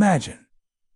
Imagine,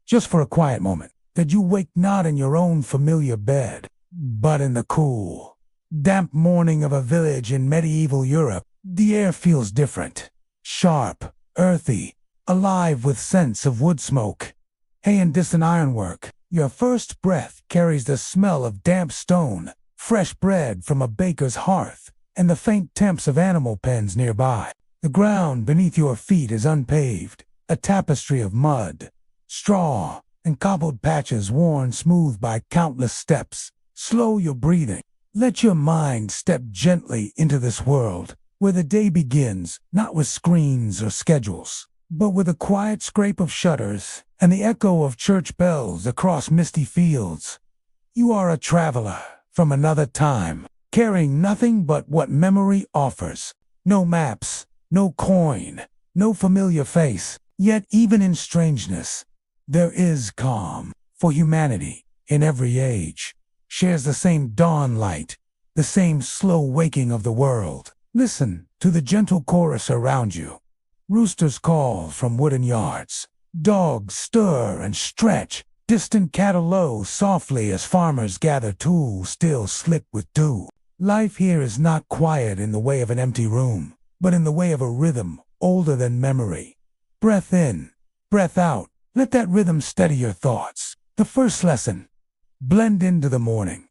just for a quiet moment, that you wake not in your own familiar bed, but in the cool, damp morning of a village in medieval Europe. The air feels different, sharp, earthy, alive with scents of wood smoke, hay and distant ironwork. Your first breath carries the smell of damp stone, fresh bread from a baker's hearth, and the faint temps of animal pens nearby. The ground beneath your feet is unpaved, a tapestry of mud, straw, and cobbled patches worn smooth by countless steps. Slow your breathing. Let your mind step gently into this world, where the day begins not with screens or schedules, but with a quiet scrape of shutters and the echo of church bells across misty fields. You are a traveler from another time, carrying nothing but what memory offers. No maps, no coin, no familiar face. Yet even in strangeness, there is calm, for humanity, in every age, shares the same dawn light, the same slow waking of the world. Listen to the gentle chorus around you. Roosters call from wooden yards. Dogs stir and stretch. Distant cattle low softly as farmers gather tools still slick with dew. Life here is not quiet in the way of an empty room, but in the way of a rhythm older than memory. Breath in, breath out. Let that rhythm steady your thoughts. The first lesson: blend into the morning.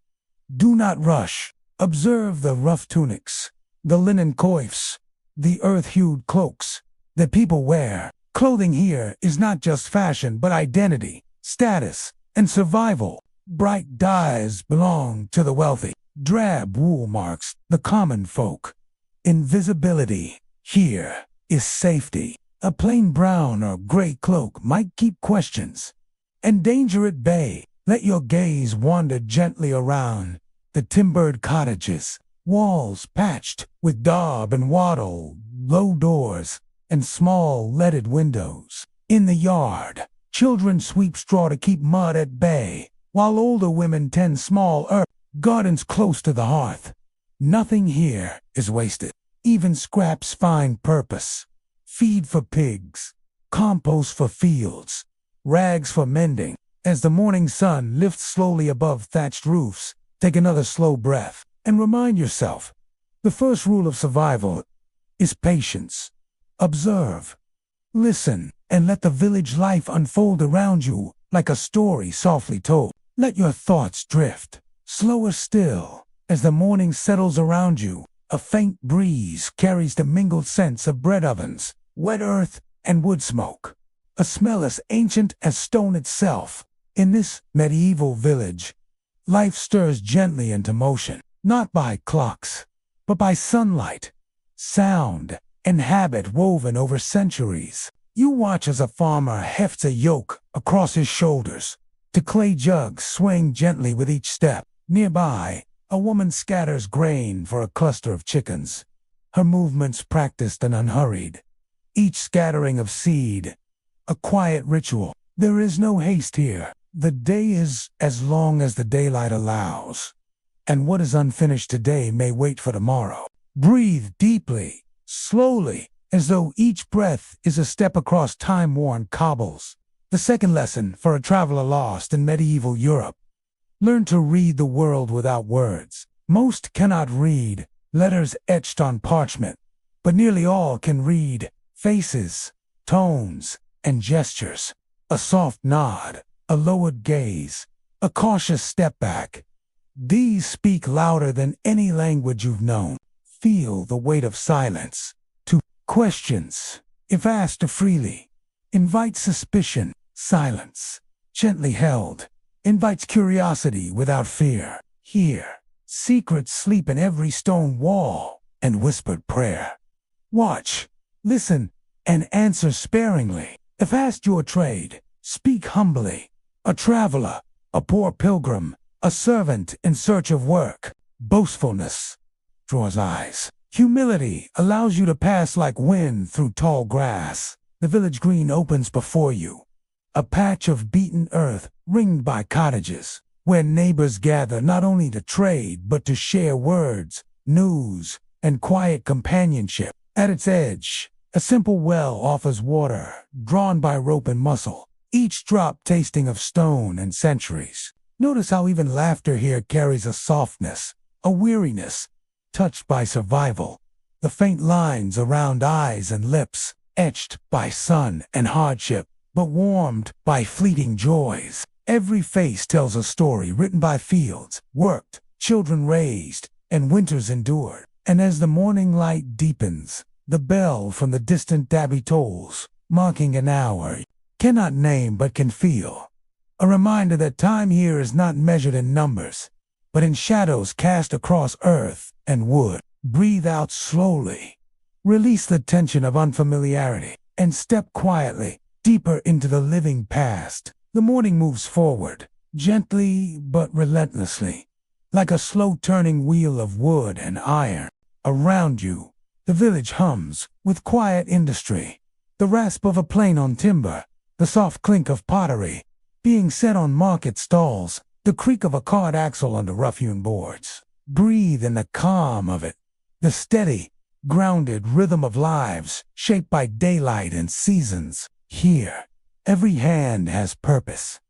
Do not rush. Observe the rough tunics, the linen coifs, the earth-hued cloaks that people wear. Clothing here is not just fashion, but identity, status, and survival. Bright dyes belong to the wealthy. Drab wool marks the common folk. Invisibility here is safety. A plain brown or gray cloak might keep questions and danger at bay. Let your gaze wander gently around the timbered cottages, walls patched with daub and wattle, low doors, and small leaded windows. In the yard, children sweep straw to keep mud at bay, while older women tend small herb gardens close to the hearth. Nothing here is wasted. Even scraps find purpose. Feed for pigs, compost for fields, rags for mending. As the morning sun lifts slowly above thatched roofs, take another slow breath and remind yourself, the first rule of survival is patience. Observe, listen, and let the village life unfold around you like a story softly told. Let your thoughts drift, slower still, as the morning settles around you. A faint breeze carries the mingled scents of bread ovens, wet earth, and wood smoke. A smell as ancient as stone itself. In this medieval village, life stirs gently into motion, not by clocks, but by sunlight, sound, and habit woven over centuries. You watch as a farmer hefts a yoke across his shoulders, the clay jugs swaying gently with each step. Nearby, a woman scatters grain for a cluster of chickens, her movements practiced and unhurried. Each scattering of seed, a quiet ritual. There is no haste here. The day is as long as the daylight allows, and what is unfinished today may wait for tomorrow. Breathe deeply, slowly, as though each breath is a step across time-worn cobbles. The second lesson for a traveler lost in medieval Europe: learn to read the world without words. Most cannot read letters etched on parchment, but nearly all can read faces, tones, and gestures. A soft nod, a lowered gaze, a cautious step back. These speak louder than any language you've known. Feel the weight of silence. 2. Questions, if asked freely, invite suspicion. Silence, gently held, invites curiosity without fear. Here, secrets sleep in every stone wall and whispered prayer. Watch, listen, and answer sparingly. If asked your trade, speak humbly. A traveler, a poor pilgrim, a servant in search of work. Boastfulness draws eyes. Humility allows you to pass like wind through tall grass. The village green opens before you, a patch of beaten earth ringed by cottages, where neighbors gather not only to trade but to share words, news, and quiet companionship. At its edge, a simple well offers water, drawn by rope and muscle. each drop tasting of stone and centuries. Notice how even laughter here carries a softness, a weariness, touched by survival. The faint lines around eyes and lips, etched by sun and hardship, but warmed by fleeting joys. Every face tells a story written by fields worked, children raised, and winters endured. And as the morning light deepens, the bell from the distant abbey tolls, marking an hour cannot name but can feel. A reminder that time here is not measured in numbers, but in shadows cast across earth and wood. Breathe out slowly. Release the tension of unfamiliarity and step quietly deeper into the living past. The morning moves forward, gently but relentlessly, like a slow-turning wheel of wood and iron. Around you, the village hums with quiet industry. The rasp of a plane on timber, the soft clink of pottery being set on market stalls, the creak of a cart axle under rough-hewn boards. Breathe in the calm of it, the steady, grounded rhythm of lives shaped by daylight and seasons. Here, every hand has purpose.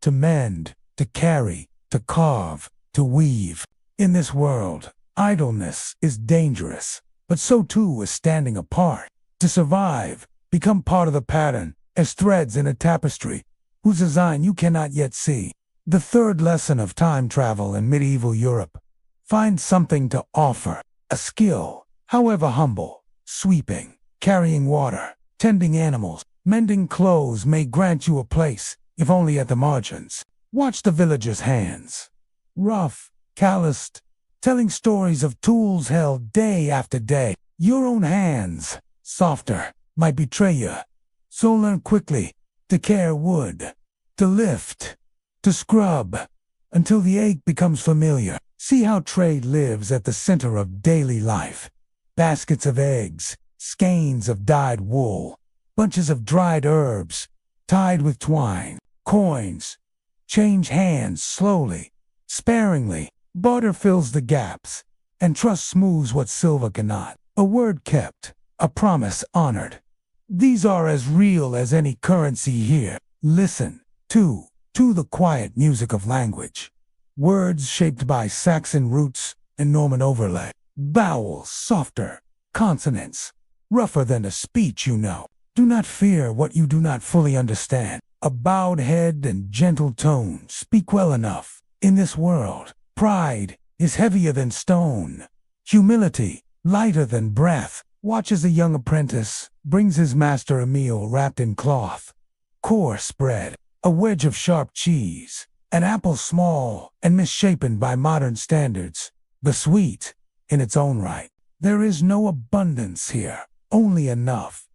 To mend, to carry, to carve, to weave. In this world, idleness is dangerous, but so too is standing apart. To survive, become part of the pattern, as threads in a tapestry, whose design you cannot yet see. The third lesson of time travel in medieval Europe. Find something to offer, a skill, however humble. Sweeping, carrying water, tending animals, mending clothes may grant you a place, if only at the margins. Watch the villagers' hands. Rough, calloused, telling stories of tools held day after day. Your own hands, softer, might betray you. So learn quickly to care wood, to lift, to scrub, until the ache becomes familiar. See how trade lives at the center of daily life. Baskets of eggs, skeins of dyed wool, bunches of dried herbs, tied with twine, coins. Change hands slowly, sparingly. Barter fills the gaps, and trust smooths what silver cannot. A word kept, a promise honored. These are as real as any currency here. Listen, too, to the quiet music of language. Words shaped by Saxon roots and Norman overlay. Vowels softer, consonants rougher than a speech you know. Do not fear what you do not fully understand. A bowed head and gentle tone speak well enough. In this world, pride is heavier than stone. Humility, lighter than breath. Watch as a young apprentice brings his master a meal wrapped in cloth. Coarse bread, a wedge of sharp cheese, an apple small and misshapen by modern standards, but sweet in its own right. There is no abundance here, only enough.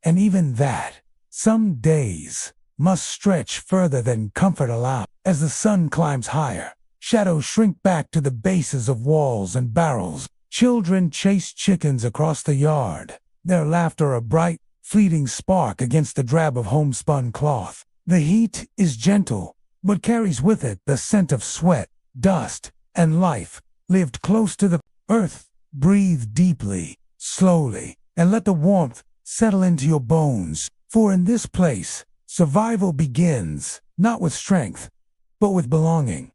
And even that, some days, must stretch further than comfort allows. As the sun climbs higher, shadows shrink back to the bases of walls and barrels. Children chase chickens across the yard, their laughter a bright, fleeting spark against the drab of homespun cloth. The heat is gentle, but carries with it the scent of sweat, dust, and life, lived close to the earth. Breathe deeply, slowly, and let the warmth settle into your bones. For in this place, survival begins, not with strength, but with belonging.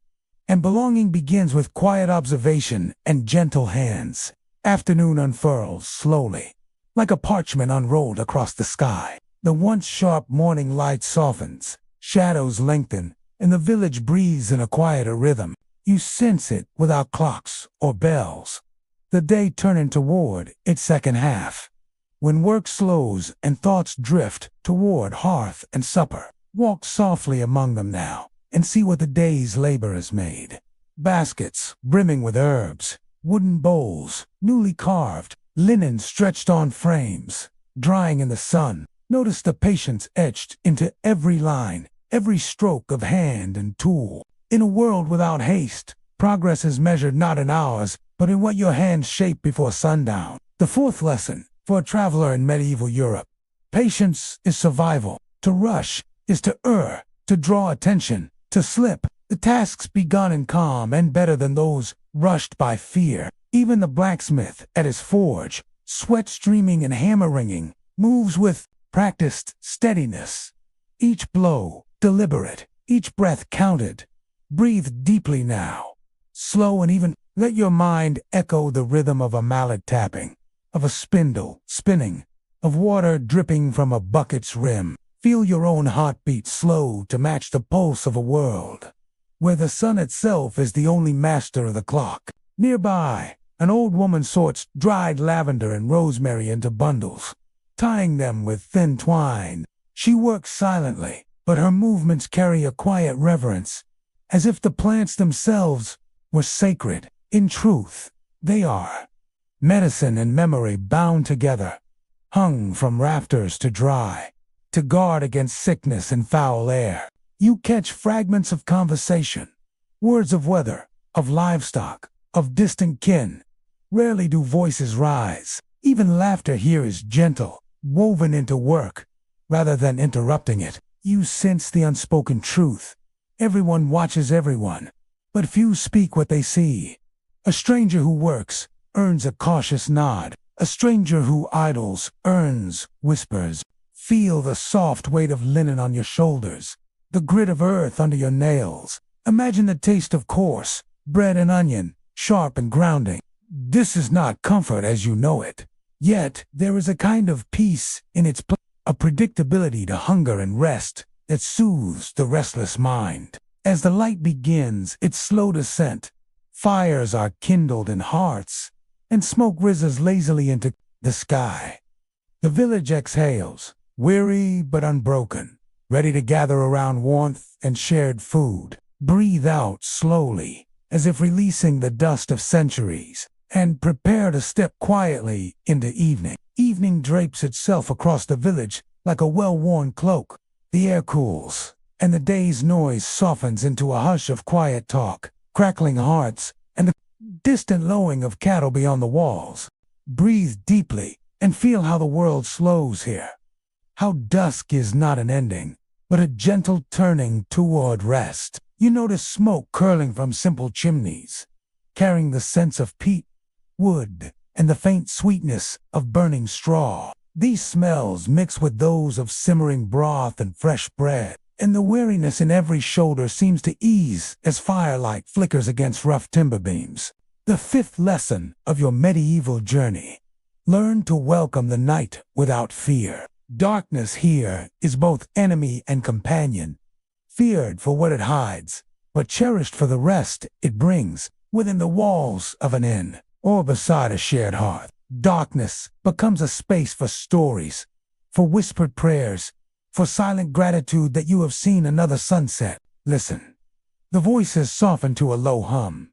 And belonging begins with quiet observation and gentle hands. Afternoon unfurls slowly, like a parchment unrolled across the sky. The once sharp morning light softens, shadows lengthen, and the village breathes in a quieter rhythm. You sense it without clocks or bells. The day turning toward its second half. When work slows and thoughts drift toward hearth and supper, walk softly among them now, and see what the day's labor has made. Baskets brimming with herbs, wooden bowls, newly carved, linen stretched on frames, drying in the sun. Notice the patience etched into every line, every stroke of hand and tool. In a world without haste, progress is measured not in hours, but in what your hands shape before sundown. The fourth lesson, for a traveler in medieval Europe. Patience is survival. To rush is to err, to draw attention, to slip. The tasks begun in calm and better than those rushed by fear. Even the blacksmith at his forge, sweat streaming and hammer ringing, moves with practiced steadiness. Each blow, deliberate, each breath counted. Breathe deeply now. Slow and even. Let your mind echo the rhythm of a mallet tapping, of a spindle spinning, of water dripping from a bucket's rim. Feel your own heartbeat slow to match the pulse of a world where the sun itself is the only master of the clock. Nearby, an old woman sorts dried lavender and rosemary into bundles, tying them with thin twine. She works silently, but her movements carry a quiet reverence, as if the plants themselves were sacred. In truth, they are medicine and memory bound together, hung from rafters to dry, to guard against sickness and foul air. You catch fragments of conversation, words of weather, of livestock, of distant kin. Rarely do voices rise. Even laughter here is gentle, woven into work, rather than interrupting it. You sense the unspoken truth. Everyone watches everyone, but few speak what they see. A stranger who works earns a cautious nod. A stranger who idles earns whispers. Feel the soft weight of linen on your shoulders, the grit of earth under your nails. Imagine the taste of coarse bread and onion, sharp and grounding. This is not comfort as you know it. Yet there is a kind of peace in its place, a predictability to hunger and rest that soothes the restless mind. As the light begins its slow descent, fires are kindled in hearts, and smoke rises lazily into the sky. The village exhales, weary but unbroken, ready to gather around warmth and shared food. Breathe out slowly, as if releasing the dust of centuries, and prepare to step quietly into evening. Evening drapes itself across the village like a well-worn cloak. The air cools, and the day's noise softens into a hush of quiet talk, crackling hearts, and the distant lowing of cattle beyond the walls. Breathe deeply and feel how the world slows here. How dusk is not an ending, but a gentle turning toward rest. You notice smoke curling from simple chimneys, carrying the scents of peat, wood, and the faint sweetness of burning straw. These smells mix with those of simmering broth and fresh bread, and the weariness in every shoulder seems to ease as firelight flickers against rough timber beams. The fifth lesson of your medieval journey: learn to welcome the night without fear. Darkness here is both enemy and companion, feared for what it hides, but cherished for the rest it brings within the walls of an inn or beside a shared hearth. Darkness becomes a space for stories, for whispered prayers, for silent gratitude that you have seen another sunset. Listen. The voices soften to a low hum,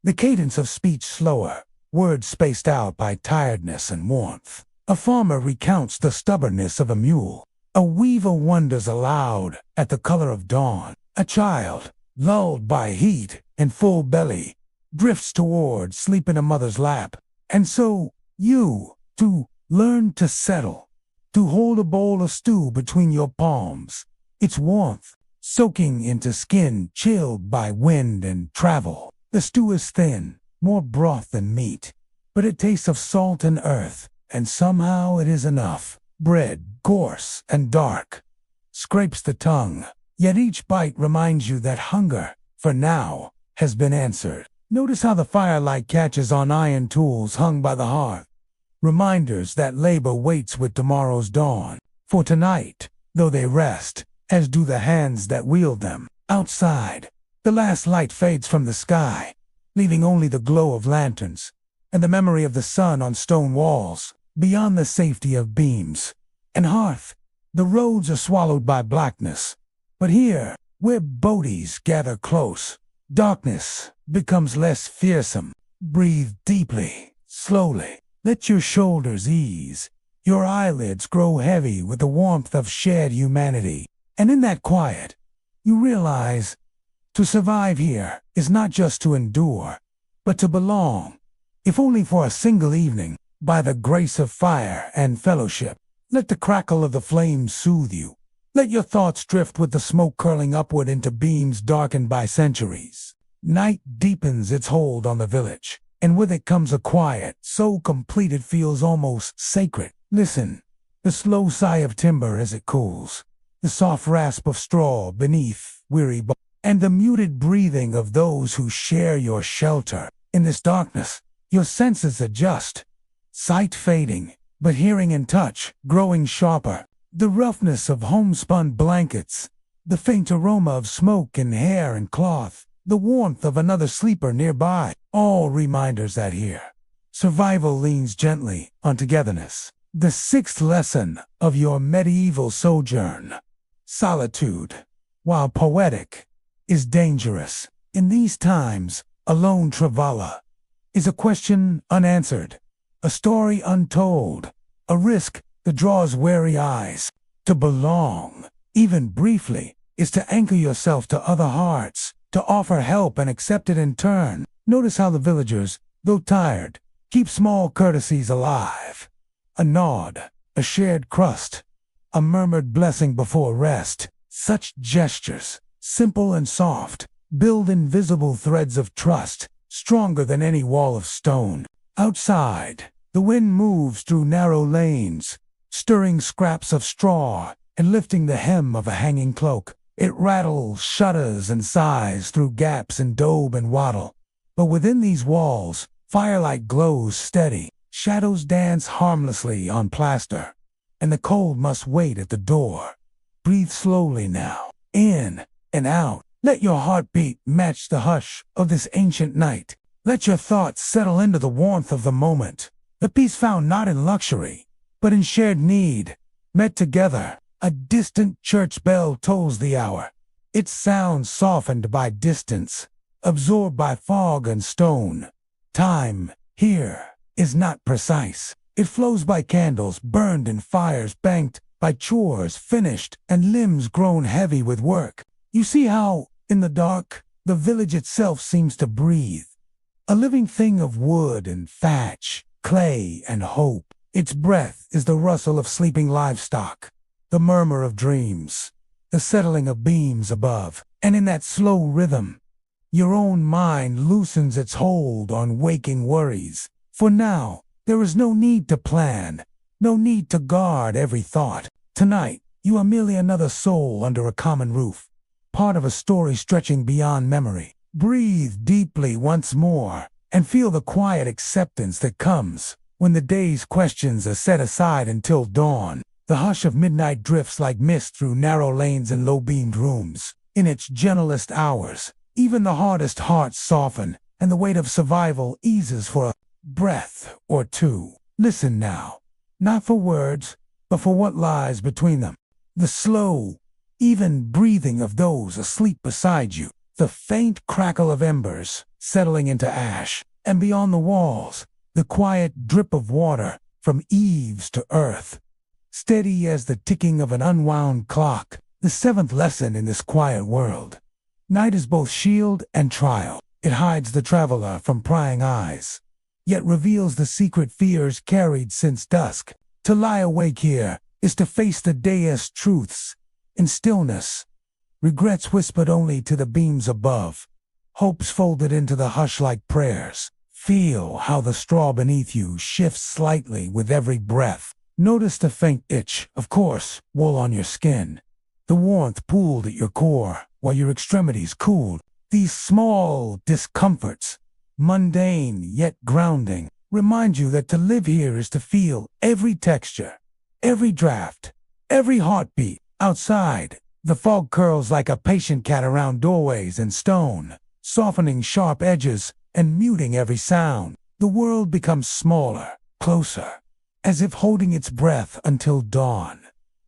the cadence of speech slower, words spaced out by tiredness and warmth. A farmer recounts the stubbornness of a mule. A weaver wonders aloud at the color of dawn. A child, lulled by heat and full belly, drifts toward sleep in a mother's lap. And so, you, too, learn to settle, to hold a bowl of stew between your palms, its warmth soaking into skin chilled by wind and travel. The stew is thin, more broth than meat, but it tastes of salt and earth, and somehow it is enough. Bread, coarse and dark, scrapes the tongue, yet each bite reminds you that hunger, for now, has been answered. Notice how the firelight catches on iron tools hung by the hearth, reminders that labor waits with tomorrow's dawn. For tonight, though they rest, as do the hands that wield them. Outside, the last light fades from the sky, leaving only the glow of lanterns and the memory of the sun on stone walls. Beyond the safety of beams and hearth, the roads are swallowed by blackness. But here, where bodies gather close, darkness becomes less fearsome. Breathe deeply, slowly. Let your shoulders ease, your eyelids grow heavy with the warmth of shared humanity. And in that quiet, you realize to survive here is not just to endure, but to belong, if only for a single evening. By the grace of fire and fellowship, let the crackle of the flames soothe you. Let your thoughts drift with the smoke curling upward into beams darkened by centuries. Night deepens its hold on the village, and with it comes a quiet so complete it feels almost sacred. Listen, the slow sigh of timber as it cools, the soft rasp of straw beneath weary bones, and the muted breathing of those who share your shelter. In this darkness, your senses adjust, sight fading, but hearing and touch growing sharper. The roughness of homespun blankets, the faint aroma of smoke in hair and cloth, the warmth of another sleeper nearby, all reminders that here, survival leans gently on togetherness. The sixth lesson of your medieval sojourn: solitude, while poetic, is dangerous. In these times, a lone Travala is a question unanswered, a story untold, a risk that draws wary eyes. To belong, even briefly, is to anchor yourself to other hearts, to offer help and accept it in turn. Notice how the villagers, though tired, keep small courtesies alive. A nod, a shared crust, a murmured blessing before rest. Such gestures, simple and soft, build invisible threads of trust, stronger than any wall of stone. Outside, the wind moves through narrow lanes, stirring scraps of straw and lifting the hem of a hanging cloak. It rattles, shudders, and sighs through gaps in daub and wattle. But within these walls, firelight glows steady, shadows dance harmlessly on plaster, and the cold must wait at the door. Breathe slowly now, in and out. Let your heartbeat match the hush of this ancient night. Let your thoughts settle into the warmth of the moment. The peace found not in luxury, but in shared need. Met together, a distant church bell tolls the hour, its sound softened by distance, absorbed by fog and stone. Time, here, is not precise. It flows by candles burned in fires banked, by chores finished, and limbs grown heavy with work. You see how, in the dark, the village itself seems to breathe. A living thing of wood and thatch, clay and hope. Its breath is the rustle of sleeping livestock, the murmur of dreams, the settling of beams above. And in that slow rhythm, your own mind loosens its hold on waking worries. For now, there is no need to plan, no need to guard every thought. Tonight, you are merely another soul under a common roof, part of a story stretching beyond memory. Breathe deeply once more, and feel the quiet acceptance that comes when the day's questions are set aside until dawn. The hush of midnight drifts like mist through narrow lanes and low-beamed rooms. In its gentlest hours, even the hardest hearts soften, and the weight of survival eases for a breath or two. Listen now, not for words, but for what lies between them. The slow, even breathing of those asleep beside you, the faint crackle of embers settling into ash, and beyond the walls, the quiet drip of water from eaves to earth, steady as the ticking of an unwound clock. The seventh lesson in this quiet world. Night is both shield and trial. It hides the traveler from prying eyes, yet reveals the secret fears carried since dusk. To lie awake here is to face the day's truths in stillness, regrets whispered only to the beams above, hopes folded into the hush like prayers. Feel how the straw beneath you shifts slightly with every breath. Notice the faint itch, of course, wool on your skin, the warmth pooled at your core while your extremities cooled. These small discomforts, mundane yet grounding, remind you that to live here is to feel every texture, every draft, every heartbeat. Outside, the fog curls like a patient cat around doorways and stone, softening sharp edges and muting every sound. The world becomes smaller, closer, as if holding its breath until dawn.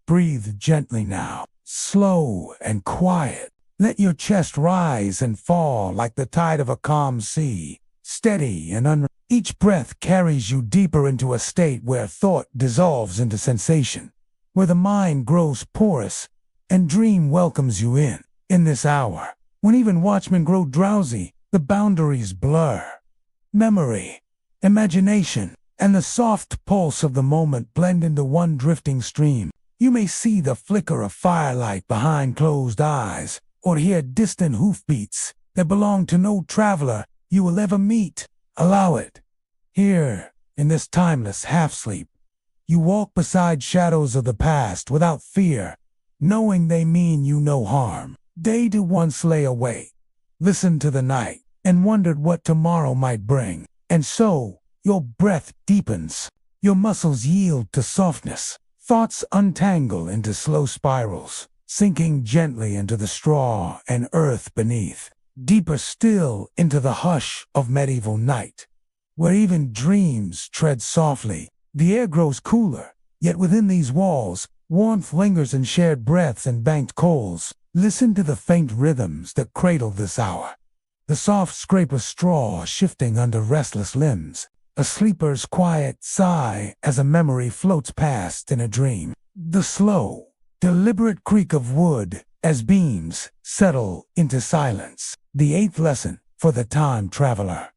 Breathe gently now, slow and quiet. Let your chest rise and fall like the tide of a calm sea, steady and Each breath carries you deeper into a state where thought dissolves into sensation, where the mind grows porous and dream welcomes you in. In this hour, when even watchmen grow drowsy, the boundaries blur. Memory, imagination, and the soft pulse of the moment blend into one drifting stream. You may see the flicker of firelight behind closed eyes, or hear distant hoofbeats that belong to no traveler you will ever meet. Allow it. Here, in this timeless half-sleep, you walk beside shadows of the past without fear, knowing they mean you no harm. Day to once lay awake, listened to the night, and wondered what tomorrow might bring. And so, your breath deepens, your muscles yield to softness, thoughts untangle into slow spirals, sinking gently into the straw and earth beneath, deeper still into the hush of medieval night, where even dreams tread softly. The air grows cooler, yet within these walls, warmth lingers in shared breaths and banked coals. Listen to the faint rhythms that cradle this hour. The soft scrape of straw shifting under restless limbs, a sleeper's quiet sigh as a memory floats past in a dream. The slow, deliberate creak of wood as beams settle into silence. The eighth lesson for the time traveler.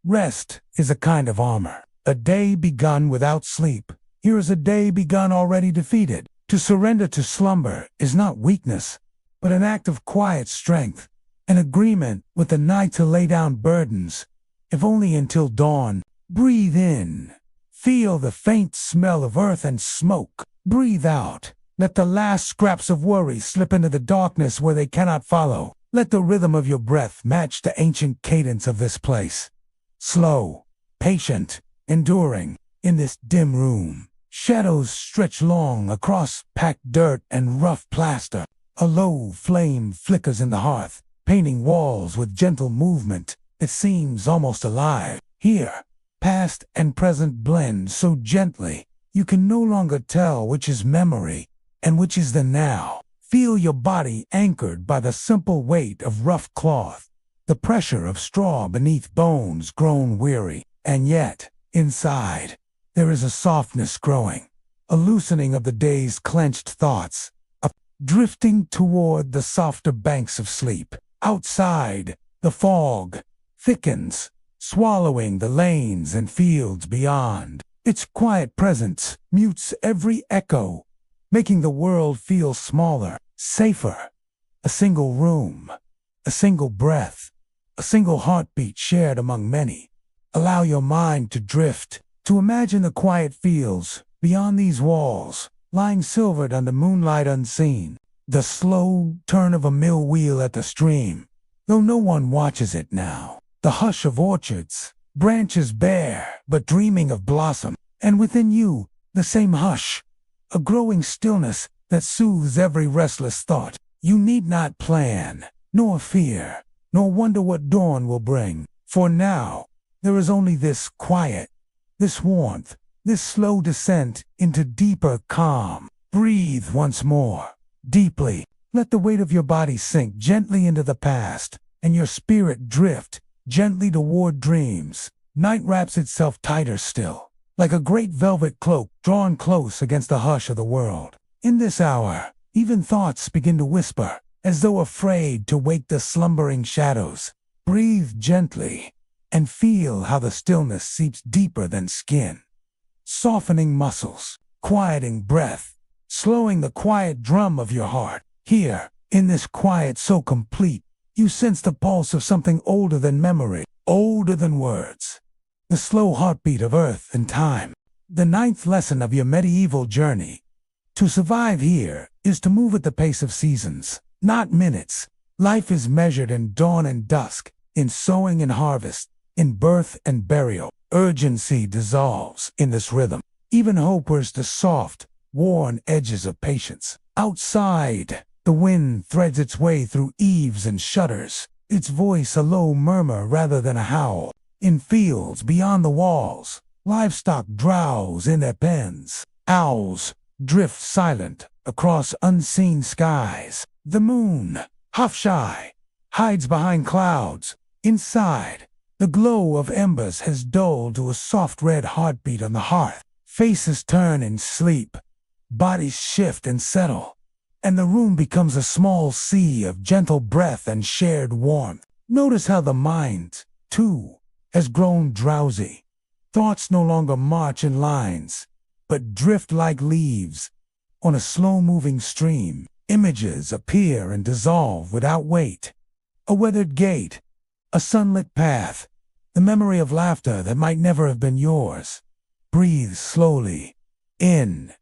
Rest is a kind of armor. A day begun without sleep. Here is a day begun already defeated. To surrender to slumber is not weakness, but an act of quiet strength, an agreement with the night to lay down burdens, if only until dawn. Breathe in. Feel the faint smell of earth and smoke. Breathe out. Let the last scraps of worry slip into the darkness where they cannot follow. Let the rhythm of your breath match the ancient cadence of this place. Slow, patient, enduring, in this dim room. Shadows stretch long across packed dirt and rough plaster. A low flame flickers in the hearth, painting walls with gentle movement. It seems almost alive. Here, past and present blend so gently, you can no longer tell which is memory and which is the now. Feel your body anchored by the simple weight of rough cloth, the pressure of straw beneath bones grown weary. And yet, inside, there is a softness growing, a loosening of the day's clenched thoughts, a drifting toward the softer banks of sleep. Outside, the fog thickens, swallowing the lanes and fields beyond. Its quiet presence mutes every echo, making the world feel smaller, safer. A single room, a single breath, a single heartbeat shared among many. Allow your mind to drift, to imagine the quiet fields beyond these walls, lying silvered under moonlight unseen. The slow turn of a mill wheel at the stream, though no one watches it now. The hush of orchards, branches bare but dreaming of blossom. And within you, the same hush, a growing stillness that soothes every restless thought. You need not plan, nor fear, nor wonder what dawn will bring. For now, there is only this quiet, this warmth, this slow descent into deeper calm. Breathe once more, deeply. Let the weight of your body sink gently into the past, and your spirit drift gently toward dreams. Night wraps itself tighter still, like a great velvet cloak drawn close against the hush of the world. In this hour, even thoughts begin to whisper, as though afraid to wake the slumbering shadows. Breathe gently, and feel how the stillness seeps deeper than skin, softening muscles, quieting breath, slowing the quiet drum of your heart. Here, in this quiet so complete, you sense the pulse of something older than memory, older than words, the slow heartbeat of earth and time. The ninth lesson of your medieval journey. To survive here is to move at the pace of seasons, not minutes. Life is measured in dawn and dusk, in sowing and harvest, in birth and burial. Urgency dissolves in this rhythm. Even hope wears the soft, worn edges of patience. Outside, the wind threads its way through eaves and shutters, its voice a low murmur rather than a howl. In fields beyond the walls, livestock drowse in their pens. Owls drift silent across unseen skies. The moon, half shy, hides behind clouds. Inside, the glow of embers has dulled to a soft red heartbeat on the hearth. Faces turn in sleep, bodies shift and settle, and the room becomes a small sea of gentle breath and shared warmth. Notice how the mind, too, has grown drowsy. Thoughts no longer march in lines, but drift like leaves on a slow-moving stream. Images appear and dissolve without weight. A weathered gate, a sunlit path, the memory of laughter that might never have been yours. Breathe slowly, in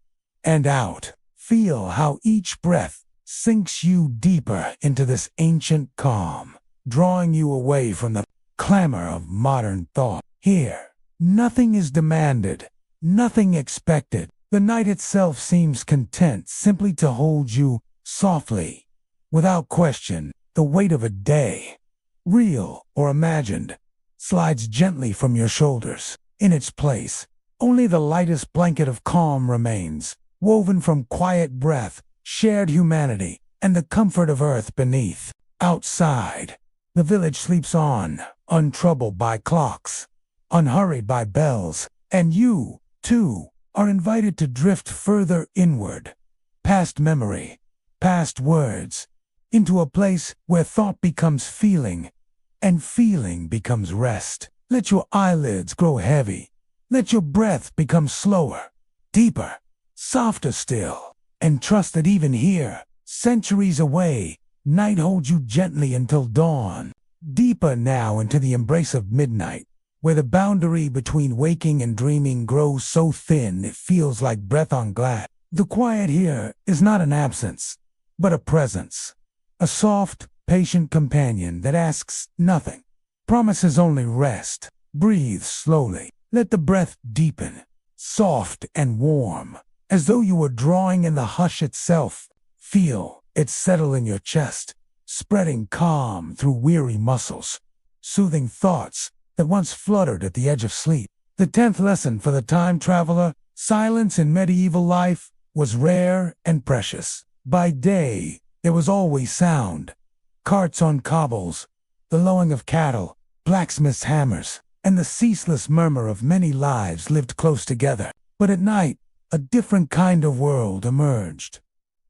and out. Feel how each breath sinks you deeper into this ancient calm, drawing you away from the clamor of modern thought. Here, nothing is demanded, nothing expected. The night itself seems content simply to hold you softly, without question. The weight of a day, real or imagined, slides gently from your shoulders. In its place, only the lightest blanket of calm remains, woven from quiet breath, shared humanity, and the comfort of earth beneath. Outside, the village sleeps on, untroubled by clocks, unhurried by bells, and you, too, are invited to drift further inward, past memory, past words, into a place where thought becomes feeling, and feeling becomes rest. Let your eyelids grow heavy. Let your breath become slower, deeper, softer still, and trust that even here, centuries away, night holds you gently until dawn. Deeper now into the embrace of midnight, where the boundary between waking and dreaming grows so thin it feels like breath on glass. The quiet here is not an absence, but a presence. A soft, patient companion that asks nothing, promises only rest. Breathe slowly. Let the breath deepen, soft and warm, as though you were drawing in the hush itself. Feel it settle in your chest, spreading calm through weary muscles, soothing thoughts that once fluttered at the edge of sleep. The 10th lesson for the time traveler: silence in medieval life was rare and precious. By day, there was always sound, carts on cobbles, the lowing of cattle, blacksmiths' hammers, and the ceaseless murmur of many lives lived close together. But at night, a different kind of world emerged.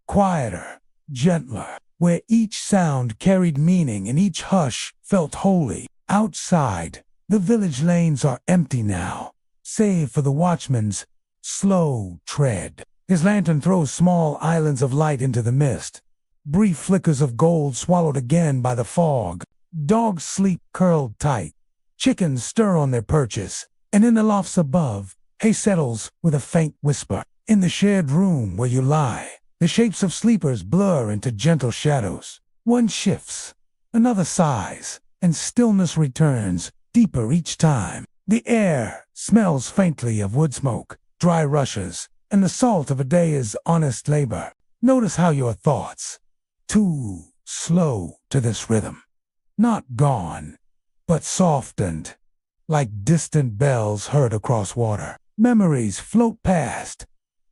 Quieter, gentler, where each sound carried meaning and each hush felt holy. Outside, the village lanes are empty now, save for the watchman's slow tread. His lantern throws small islands of light into the mist. Brief flickers of gold swallowed again by the fog. Dogs sleep curled tight. Chickens stir on their perches. And in the lofts above, hay settles with a faint whisper. In the shared room where you lie, the shapes of sleepers blur into gentle shadows. One shifts, another sighs, and stillness returns, deeper each time. The air smells faintly of wood smoke, dry rushes, and the salt of a day's honest labor. Notice how your thoughts, too slow to this rhythm, not gone, but softened, like distant bells heard across water. Memories float past,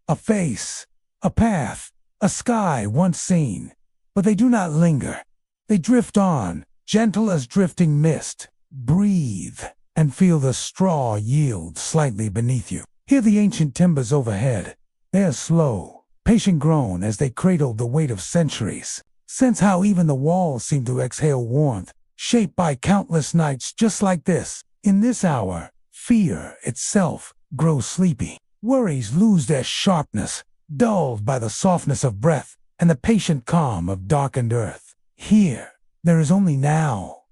a face, a path, a sky once seen, but they do not linger. They drift on, gentle as drifting mist. Breathe and feel the straw yield slightly beneath you. Hear the ancient timbers overhead. They are slow, patient grown as they cradle the weight of centuries. Sense how even the walls seem to exhale warmth, shaped by countless nights just like this. In this hour, fear itself grows sleepy. Worries lose their sharpness, dulled by the softness of breath and the patient calm of darkened earth. Here, there is only now.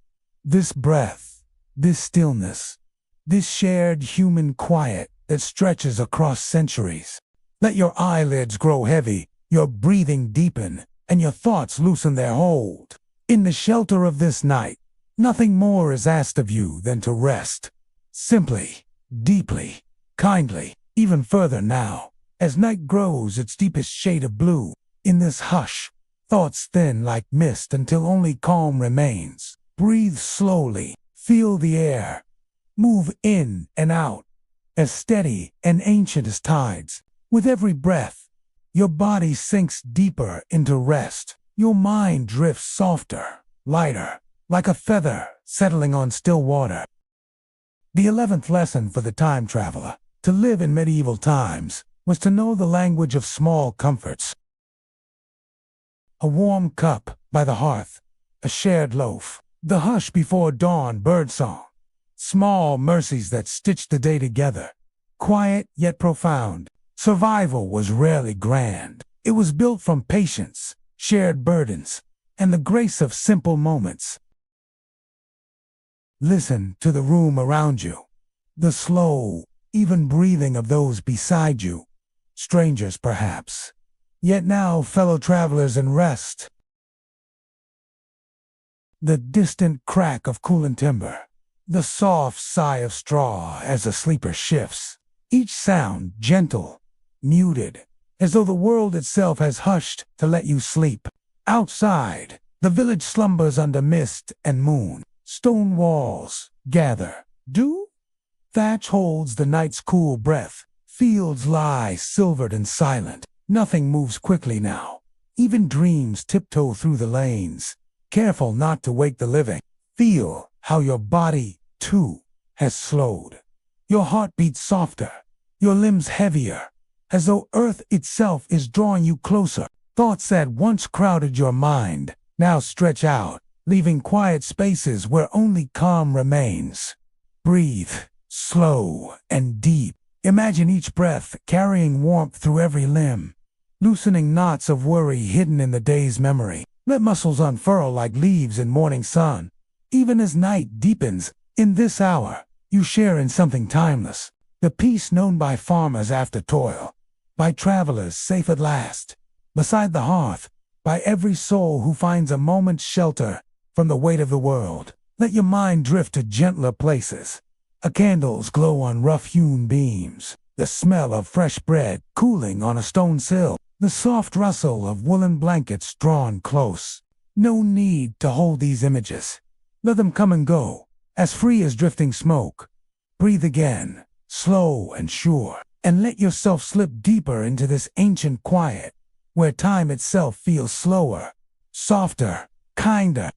This breath, this stillness, this shared human quiet that stretches across centuries. Let your eyelids grow heavy, your breathing deepen, and your thoughts loosen their hold. In the shelter of this night, nothing more is asked of you than to rest. Simply, deeply, kindly. Even further now, as night grows its deepest shade of blue. In this hush, thoughts thin like mist until only calm remains. Breathe slowly, feel the air. Move in and out, as steady and ancient as tides. With every breath, your body sinks deeper into rest. Your mind drifts softer, lighter, like a feather settling on still water. The 11th lesson for the time traveler: to live in medieval times was to know the language of small comforts. A warm cup by the hearth, a shared loaf, the hush before dawn birdsong, small mercies that stitched the day together. Quiet yet profound. Survival was rarely grand. It was built from patience, shared burdens, and the grace of simple moments. Listen to the room around you, the slow, even breathing of those beside you, strangers perhaps, yet now fellow travelers in rest. The distant crack of cooling timber, the soft sigh of straw as the sleeper shifts, each sound gentle, muted, as though the world itself has hushed to let you sleep. Outside, the village slumbers under mist and moon. Stone walls gather. Dew? Thatch holds the night's cool breath. Fields lie silvered and silent. Nothing moves quickly now. Even dreams tiptoe through the lanes, careful not to wake the living. Feel how your body, too, has slowed. Your heart beats softer, your limbs heavier, as though Earth itself is drawing you closer. Thoughts that once crowded your mind now stretch out, leaving quiet spaces where only calm remains. Breathe, slow and deep. Imagine each breath carrying warmth through every limb, loosening knots of worry hidden in the day's memory. Let muscles unfurl like leaves in morning sun. Even as night deepens, in this hour, you share in something timeless. The peace known by farmers after toil, by travelers safe at last, beside the hearth, by every soul who finds a moment's shelter from the weight of the world. Let your mind drift to gentler places. A candle's glow on rough-hewn beams, the smell of fresh bread cooling on a stone sill, the soft rustle of woolen blankets drawn close. No need to hold these images. Let them come and go, as free as drifting smoke. Breathe again, slow and sure, and let yourself slip deeper into this ancient quiet, where time itself feels slower, softer, kinder.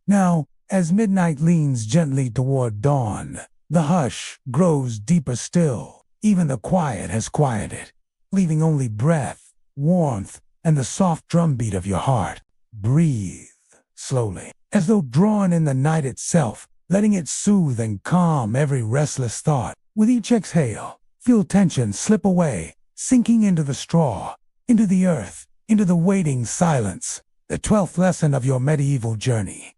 Now, as midnight leans gently toward dawn, the hush grows deeper still. Even the quiet has quieted, leaving only breath, warmth, and the soft drumbeat of your heart. Breathe slowly, as though drawn in the night itself, letting it soothe and calm every restless thought. With each exhale, feel tension slip away, sinking into the straw, into the earth, into the waiting silence. The 12th lesson of your medieval journey.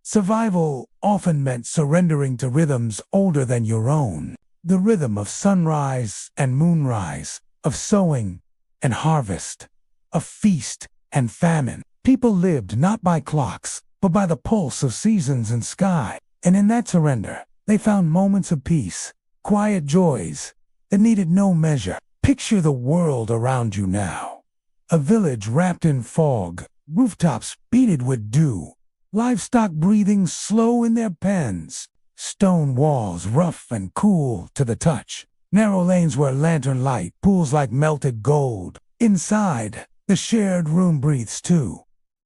Survival often meant surrendering to rhythms older than your own. The rhythm of sunrise and moonrise, of sowing and harvest, of feast and famine. People lived not by clocks, but by the pulse of seasons and sky. And in that surrender, they found moments of peace, quiet joys that needed no measure. Picture the world around you now. A village wrapped in fog, rooftops beaded with dew, livestock breathing slow in their pens, stone walls rough and cool to the touch, narrow lanes where lantern light pools like melted gold. Inside, the shared room breathes too.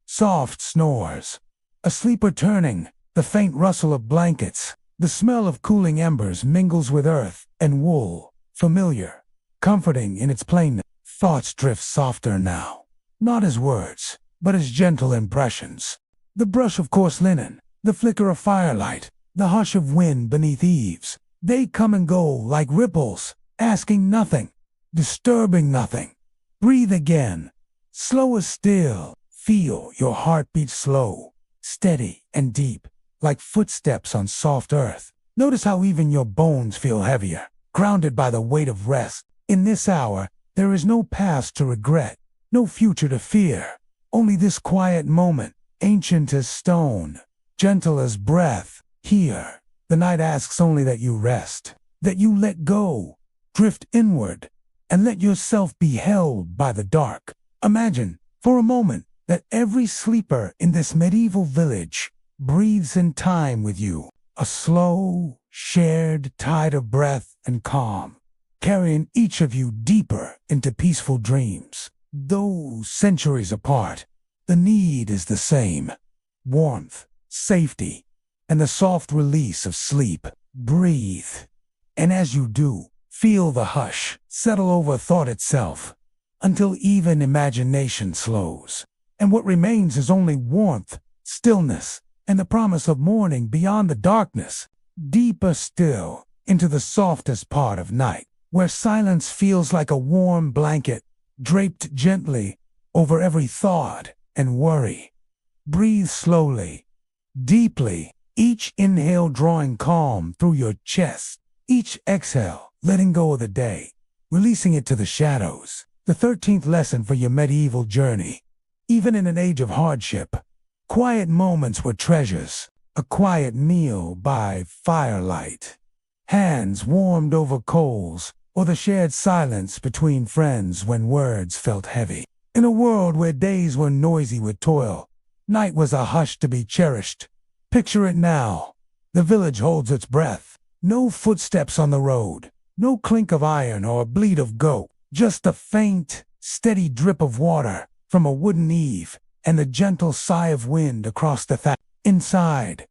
Soft snores, a sleeper turning, the faint rustle of blankets, the smell of cooling embers mingles with earth and wool, familiar, comforting in its plainness. Thoughts drift softer now, not as words, but as gentle impressions. The brush of coarse linen, the flicker of firelight, the hush of wind beneath eaves. They come and go like ripples, asking nothing, disturbing nothing. Breathe again, slow as still. Feel your heartbeat slow, steady and deep, like footsteps on soft earth. Notice how even your bones feel heavier, grounded by the weight of rest. In this hour, there is no past to regret, no future to fear, only this quiet moment, ancient as stone, gentle as breath. Here, the night asks only that you rest, that you let go, drift inward, and let yourself be held by the dark. Imagine, for a moment, that every sleeper in this medieval village breathes in time with you, a slow, shared tide of breath and calm, carrying each of you deeper into peaceful dreams. Though centuries apart, the need is the same: warmth, safety, and the soft release of sleep. Breathe, and as you do, feel the hush settle over thought itself, until even imagination slows, and what remains is only warmth, stillness, and the promise of morning beyond the darkness. Deeper still, into the softest part of night, where silence feels like a warm blanket draped gently over every thought and worry. Breathe slowly, deeply, each inhale drawing calm through your chest, each exhale letting go of the day, releasing it to the shadows. The 13th lesson for your medieval journey. Even in an age of hardship, quiet moments were treasures. A quiet meal by firelight, hands warmed over coals, or the shared silence between friends when words felt heavy. In a world where days were noisy with toil, night was a hush to be cherished. Picture it now. The village holds its breath. No footsteps on the road, no clink of iron or bleat of goat, just a faint, steady drip of water from a wooden eave and the gentle sigh of wind across the thatch. Inside,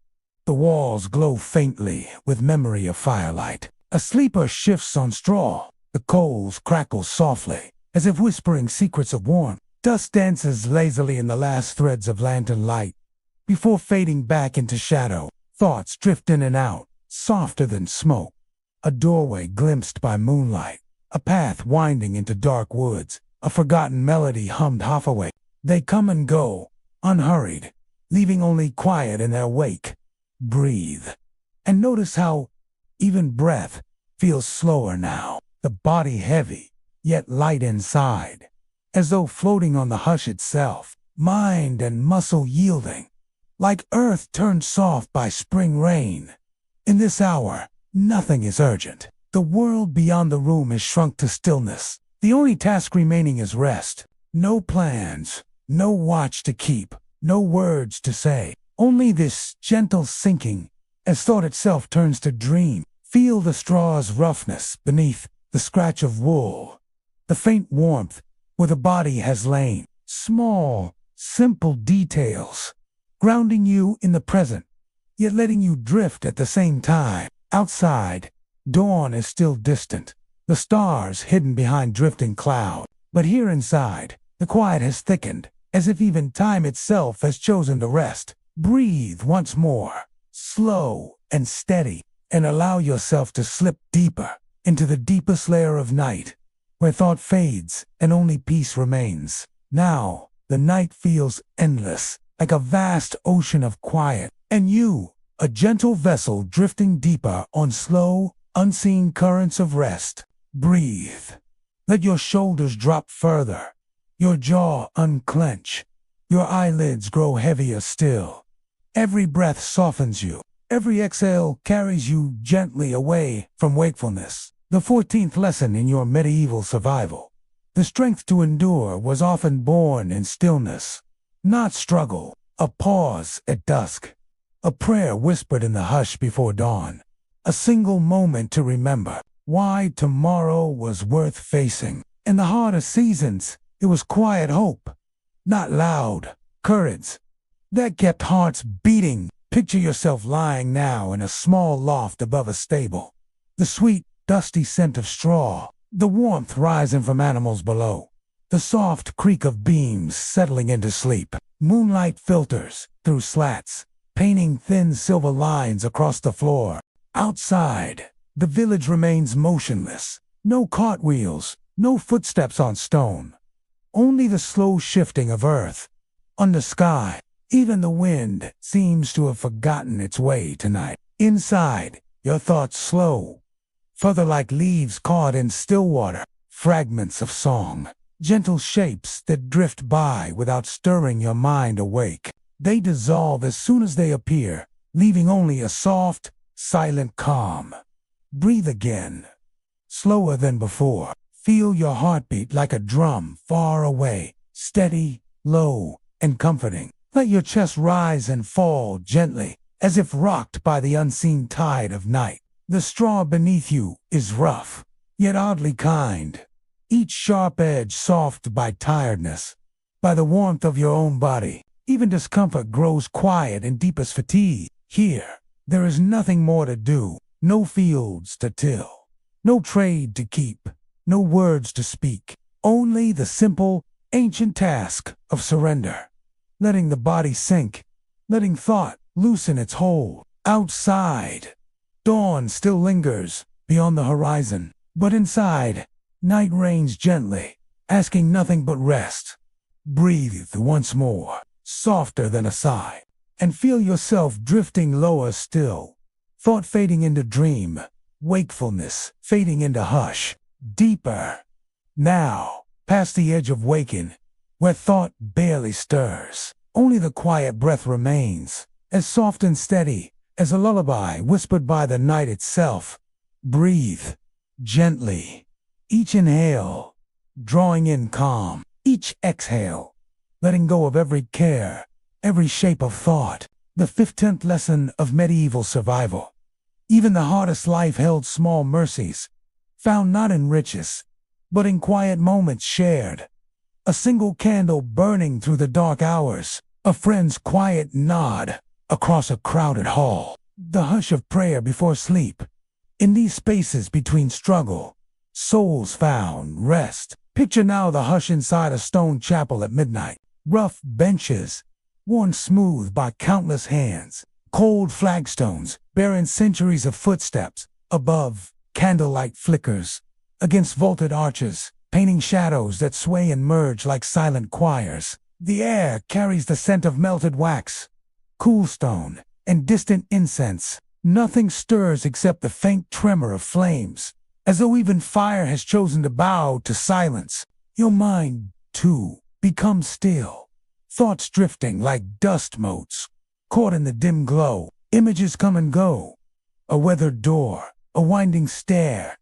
the walls glow faintly with memory of firelight. A sleeper shifts on straw. The coals crackle softly, as if whispering secrets of warmth. Dust dances lazily in the last threads of lantern light. Before fading back into shadow, thoughts drift in and out, softer than smoke. A doorway glimpsed by moonlight, a path winding into dark woods, a forgotten melody hummed half away. They come and go, unhurried, leaving only quiet in their wake. Breathe, and notice how even breath feels slower now, the body heavy, yet light inside, as though floating on the hush itself, mind and muscle yielding, like earth turned soft by spring rain. In this hour, nothing is urgent. The world beyond the room is shrunk to stillness. The only task remaining is rest. No plans, no watch to keep, no words to say. Only this gentle sinking, as thought itself turns to dream. Feel the straw's roughness beneath the scratch of wool, the faint warmth where the body has lain. Small, simple details, grounding you in the present, yet letting you drift at the same time. Outside, dawn is still distant, the stars hidden behind drifting cloud. But here inside, the quiet has thickened, as if even time itself has chosen to rest. Breathe once more, slow and steady, and allow yourself to slip deeper into the deepest layer of night, where thought fades and only peace remains. Now, the night feels endless, like a vast ocean of quiet, and you, a gentle vessel drifting deeper on slow, unseen currents of rest. Breathe. Let your shoulders drop further, your jaw unclench, your eyelids grow heavier still. Every breath softens you. Every exhale carries you gently away from wakefulness. The 14th lesson in your medieval survival. The strength to endure was often born in stillness, not struggle. A pause at dusk, a prayer whispered in the hush before dawn, a single moment to remember why tomorrow was worth facing. In the hardest seasons, it was quiet hope, not loud courage, that kept hearts beating. Picture yourself lying now in a small loft above a stable. The sweet, dusty scent of straw, the warmth rising from animals below, the soft creak of beams settling into sleep. Moonlight filters through slats, painting thin silver lines across the floor. Outside, the village remains motionless. No cartwheels, no footsteps on stone. Only the slow shifting of earth. On the sky, even the wind seems to have forgotten its way tonight. Inside, your thoughts slow, further like leaves caught in still water, fragments of song, gentle shapes that drift by without stirring your mind awake. They dissolve as soon as they appear, leaving only a soft, silent calm. Breathe again, slower than before. Feel your heartbeat like a drum far away, steady, low, and comforting. Let your chest rise and fall gently, as if rocked by the unseen tide of night. The straw beneath you is rough, yet oddly kind. Each sharp edge soft by tiredness, by the warmth of your own body. Even discomfort grows quiet in deepest fatigue. Here, there is nothing more to do, no fields to till, no trade to keep, no words to speak. Only the simple, ancient task of surrender. Letting the body sink, letting thought loosen its hold. Outside, dawn still lingers beyond the horizon, but inside, night reigns gently, asking nothing but rest. Breathe once more, softer than a sigh, and feel yourself drifting lower still. Thought fading into dream, wakefulness fading into hush. Deeper. Now, past the edge of waking, where thought barely stirs. Only the quiet breath remains, as soft and steady as a lullaby whispered by the night itself. Breathe gently. Each inhale, drawing in calm. Each exhale, letting go of every care, every shape of thought. The 15th lesson of medieval survival. Even the hardest life held small mercies, found not in riches, but in quiet moments shared. A single candle burning through the dark hours, a friend's quiet nod across a crowded hall, the hush of prayer before sleep. In these spaces between struggle, souls found rest. Picture now the hush inside a stone chapel at midnight. Rough benches, worn smooth by countless hands. Cold flagstones, bearing centuries of footsteps. Above, candlelight flickers against vaulted arches, painting shadows that sway and merge like silent choirs. The air carries the scent of melted wax, cool stone, and distant incense. Nothing stirs except the faint tremor of flames, as though even fire has chosen to bow to silence. Your mind, too, becomes still, thoughts drifting like dust motes, caught in the dim glow. Images come and go, a weathered door, a winding stair,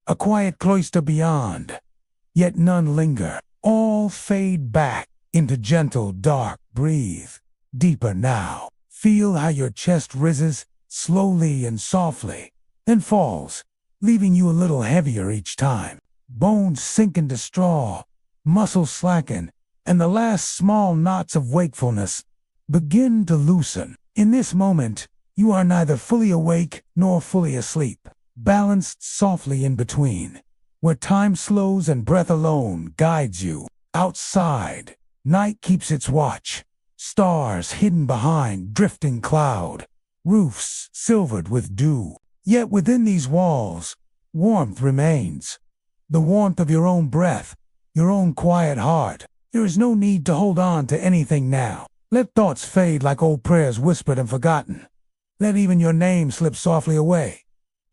a quiet cloister beyond, yet none linger. All fade back into gentle dark. Breathe deeper now. Feel how your chest rises slowly and softly, then falls, leaving you a little heavier each time. Bones sink into straw, muscles slacken, and the last small knots of wakefulness begin to loosen. In this moment, you are neither fully awake nor fully asleep, balanced softly in between, where time slows and breath alone guides you. Outside, night keeps its watch, stars hidden behind drifting cloud, roofs silvered with dew. Yet within these walls, warmth remains. The warmth of your own breath, your own quiet heart. There is no need to hold on to anything now. Let thoughts fade like old prayers whispered and forgotten. Let even your name slip softly away.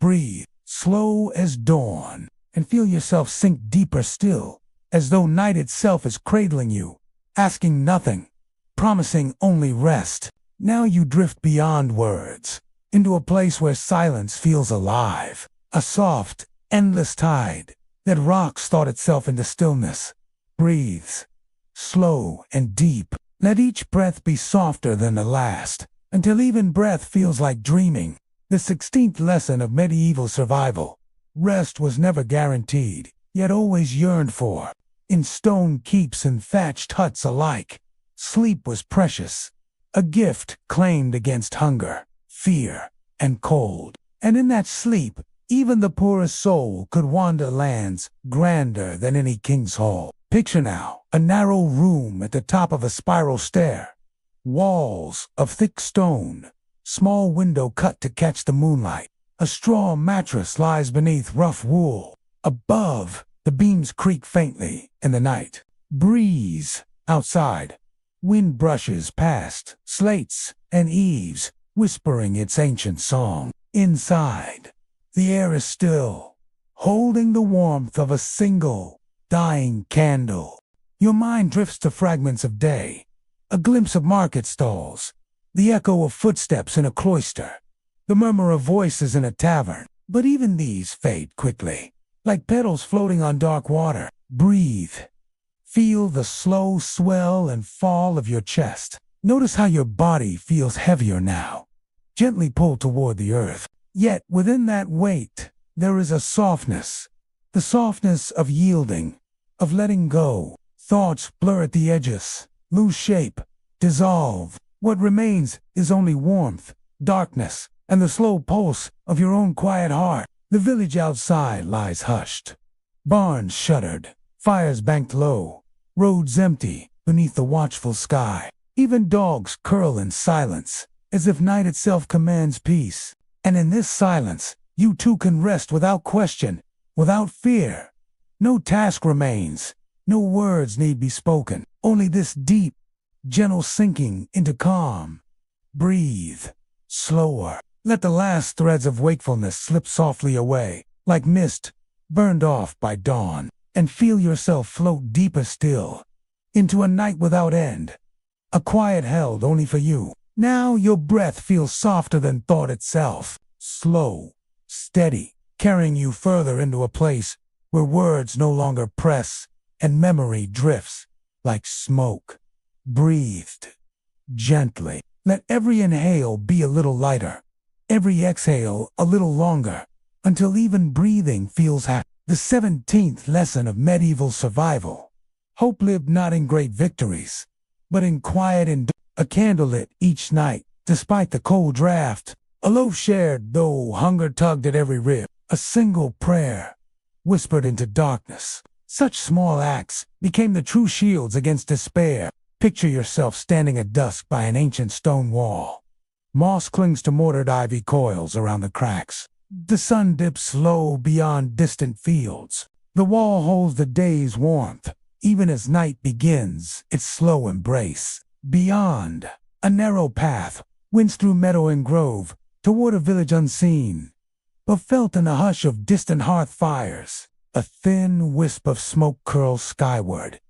Breathe, slow as dawn, and feel yourself sink deeper still, as though night itself is cradling you, asking nothing, promising only rest. Now you drift beyond words, into a place where silence feels alive, a soft, endless tide that rocks thought itself into stillness. Breathes, slow and deep. Let each breath be softer than the last, until even breath feels like dreaming. The 16th lesson of medieval survival. Rest was never guaranteed, yet always yearned for. In stone keeps and thatched huts alike, sleep was precious, a gift claimed against hunger, fear, and cold. And in that sleep, even the poorest soul could wander lands grander than any king's hall. Picture now, a narrow room at the top of a spiral stair. Walls of thick stone, small window cut to catch the moonlight. A straw mattress lies beneath rough wool. Above, the beams creak faintly in the night. Breeze outside. Wind brushes past slates and eaves, whispering its ancient song. Inside, the air is still, holding the warmth of a single, dying candle. Your mind drifts to fragments of day, a glimpse of market stalls, the echo of footsteps in a cloister, the murmur of voices in a tavern. But even these fade quickly, like petals floating on dark water. Breathe. Feel the slow swell and fall of your chest. Notice how your body feels heavier now, gently pulled toward the earth. Yet within that weight, there is a softness, the softness of yielding, of letting go. Thoughts blur at the edges, lose shape, dissolve. What remains is only warmth, darkness, and the slow pulse of your own quiet heart. The village outside lies hushed. Barns shuttered, fires banked low, roads empty beneath the watchful sky. Even dogs curl in silence, as if night itself commands peace. And in this silence, you too can rest without question, without fear. No task remains, no words need be spoken, only this deep, gentle sinking into calm. Breathe, slower. Let the last threads of wakefulness slip softly away, like mist burned off by dawn. and feel yourself float deeper still, into a night without end, a quiet held only for you. Now your breath feels softer than thought itself, slow, steady, carrying you further into a place where words no longer press and memory drifts like smoke. Breathed gently. Let every inhale be a little lighter, every exhale a little longer, until even breathing feels happy. The 17th lesson of medieval survival. Hope lived not in great victories, but in quiet and a candle lit each night, despite the cold draft, a loaf shared though hunger tugged at every rib, a single prayer whispered into darkness. Such small acts became the true shields against despair. Picture yourself standing at dusk by an ancient stone wall. Moss clings to mortared ivy coils around the cracks. The sun dips slow beyond distant fields. The wall holds the day's warmth, even as night begins its slow embrace. Beyond, a narrow path winds through meadow and grove toward a village unseen, but felt in the hush of distant hearth fires. A thin wisp of smoke curls skyward,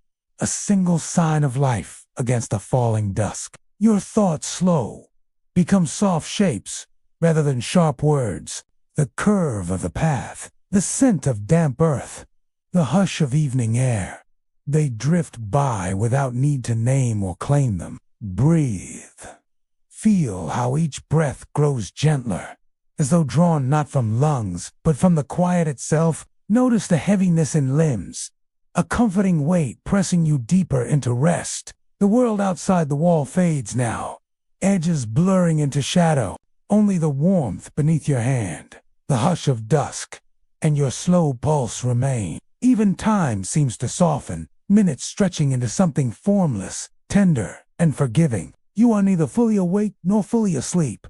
a single sign of life against the falling dusk. Your thoughts slow, become soft shapes rather than sharp words. The curve of the path, the scent of damp earth, the hush of evening air. They drift by without need to name or claim them. Breathe. Feel how each breath grows gentler, as though drawn not from lungs, but from the quiet itself. Notice the heaviness in limbs, a comforting weight pressing you deeper into rest. The world outside the wall fades now, edges blurring into shadow, only the warmth beneath your hand, the hush of dusk, and your slow pulse remain. Even time seems to soften, minutes stretching into something formless, tender, and forgiving. You are neither fully awake nor fully asleep.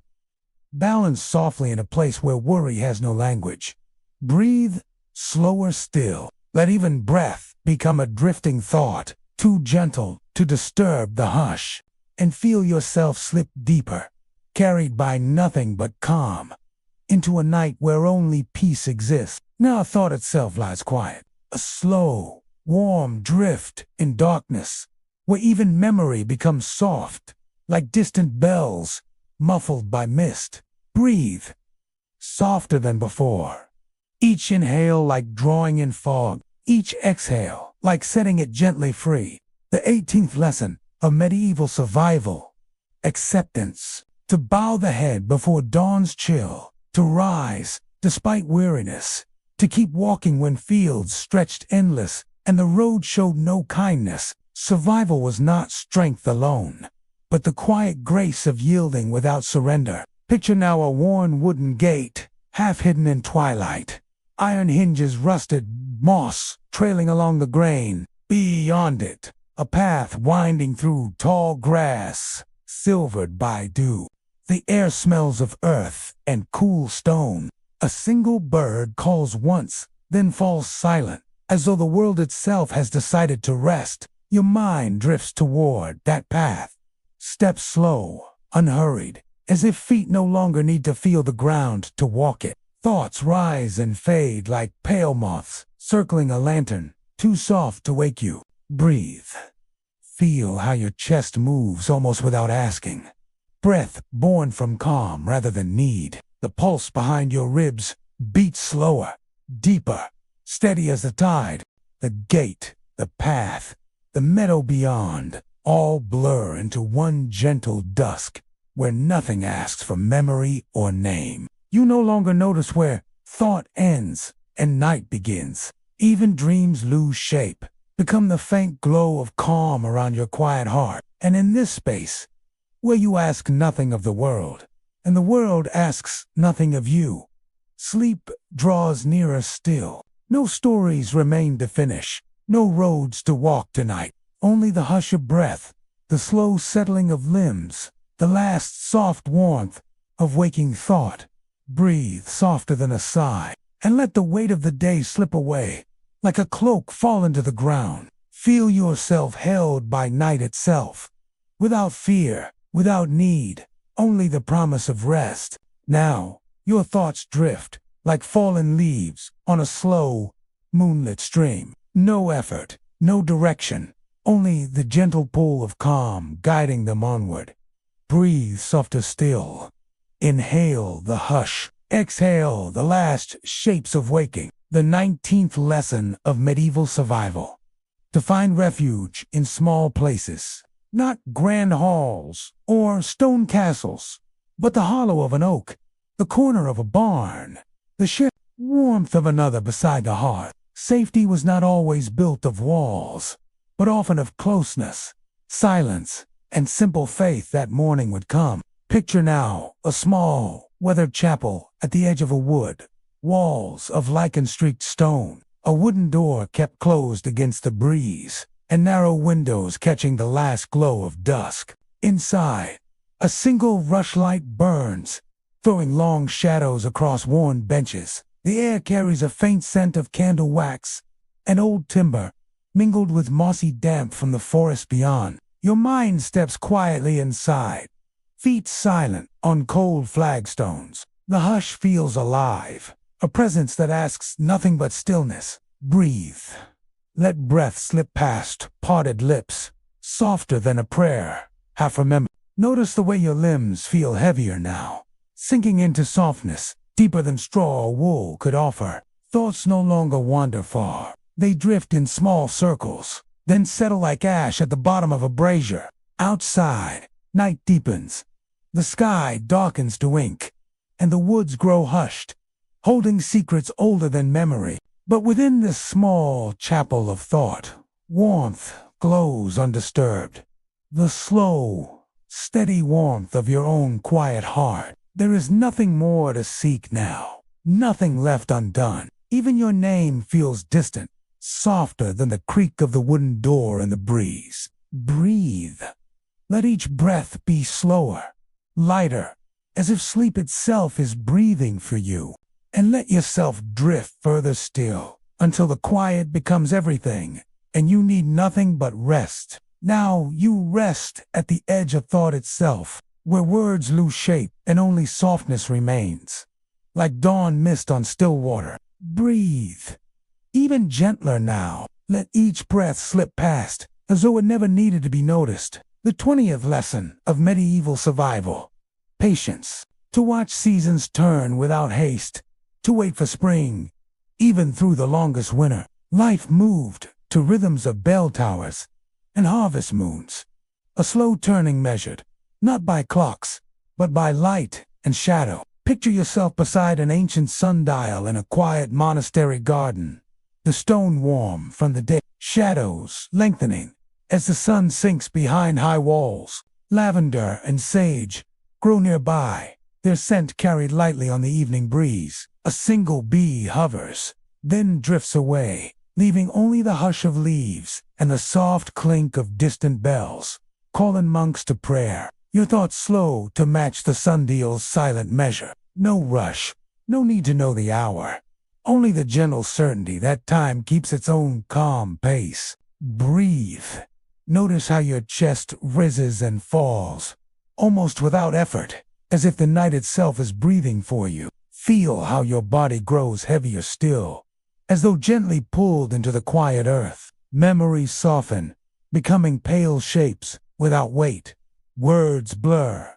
Balance softly in a place where worry has no language. Breathe slower still. Let even breath become a drifting thought, too gentle to disturb the hush, and feel yourself slip deeper, carried by nothing but calm, into a night where only peace exists. Now thought itself lies quiet, a slow, warm drift in darkness, where even memory becomes soft, like distant bells, muffled by mist. Breathe, softer than before. Each inhale like drawing in fog, each exhale like setting it gently free. The 18th lesson of medieval survival. Acceptance. To bow the head before dawn's chill, to rise despite weariness, to keep walking when fields stretched endless and the road showed no kindness. Survival was not strength alone, but the quiet grace of yielding without surrender. Picture now a worn wooden gate, half hidden in twilight. Iron hinges rusted, moss trailing along the grain. Beyond it, a path winding through tall grass, silvered by dew. The air smells of earth and cool stone. A single bird calls once, then falls silent, as though the world itself has decided to rest. Your mind drifts toward that path. Steps slow, unhurried, as if feet no longer need to feel the ground to walk it. Thoughts rise and fade like pale moths circling a lantern, too soft to wake you. Breathe. Feel how your chest moves almost without asking. Breath born from calm rather than need. The pulse behind your ribs beats slower, deeper, steady as the tide. The gate, the path, the meadow beyond, all blur into one gentle dusk where nothing asks for memory or name. You no longer notice where thought ends and night begins. Even dreams lose shape, become the faint glow of calm around your quiet heart. And in this space, where you ask nothing of the world, and the world asks nothing of you, sleep draws nearer still. No stories remain to finish, no roads to walk tonight, only the hush of breath, the slow settling of limbs, the last soft warmth of waking thought. Breathe softer than a sigh, and let the weight of the day slip away, like a cloak fall into the ground. Feel yourself held by night itself, without fear, without need, only the promise of rest. Now, your thoughts drift, like fallen leaves, on a slow, moonlit stream. No effort, no direction, only the gentle pull of calm guiding them onward. Breathe softer still. Inhale the hush. Exhale the last shapes of waking. The 19th lesson of medieval survival. To find refuge in small places. Not grand halls or stone castles, but the hollow of an oak, the corner of a barn, the sheer warmth of another beside the hearth. Safety was not always built of walls, but often of closeness, silence, and simple faith that morning would come. Picture now a small, weathered chapel at the edge of a wood, walls of lichen-streaked stone, a wooden door kept closed against the breeze, and narrow windows catching the last glow of dusk. Inside, a single rushlight burns, throwing long shadows across worn benches. The air carries a faint scent of candle wax and old timber, mingled with mossy damp from the forest beyond. Your mind steps quietly inside, feet silent on cold flagstones. The hush feels alive, a presence that asks nothing but stillness. Breathe. Let breath slip past parted lips, softer than a prayer, half remembered. Notice the way your limbs feel heavier now, sinking into softness, deeper than straw or wool could offer. Thoughts no longer wander far. They drift in small circles, then settle like ash at the bottom of a brazier. Outside, night deepens. The sky darkens to ink, and the woods grow hushed, holding secrets older than memory. But within this small chapel of thought, warmth glows undisturbed. The slow, steady warmth of your own quiet heart. There is nothing more to seek now, nothing left undone. Even your name feels distant, softer than the creak of the wooden door in the breeze. Breathe. Let each breath be slower, lighter, as if sleep itself is breathing for you. And let yourself drift further still, until the quiet becomes everything, and you need nothing but rest. Now you rest at the edge of thought itself, where words lose shape and only softness remains. Like dawn mist on still water. Breathe. Even gentler now. Let each breath slip past, as though it never needed to be noticed. The 20th lesson of medieval survival. Patience. To watch seasons turn without haste. To wait for spring, even through the longest winter. Life moved to rhythms of bell towers and harvest moons. A slow turning measured, not by clocks, but by light and shadow. Picture yourself beside an ancient sundial in a quiet monastery garden. The stone warm from the day, shadows lengthening as the sun sinks behind high walls. Lavender and sage grow nearby, their scent carried lightly on the evening breeze. A single bee hovers, then drifts away, leaving only the hush of leaves and the soft clink of distant bells, calling monks to prayer. Your thoughts slow to match the sundial's silent measure. No rush, no need to know the hour. Only the gentle certainty that time keeps its own calm pace. Breathe. Notice how your chest rises and falls, almost without effort, as if the night itself is breathing for you. Feel how your body grows heavier still, as though gently pulled into the quiet earth. Memories soften, becoming pale shapes without weight. Words blur,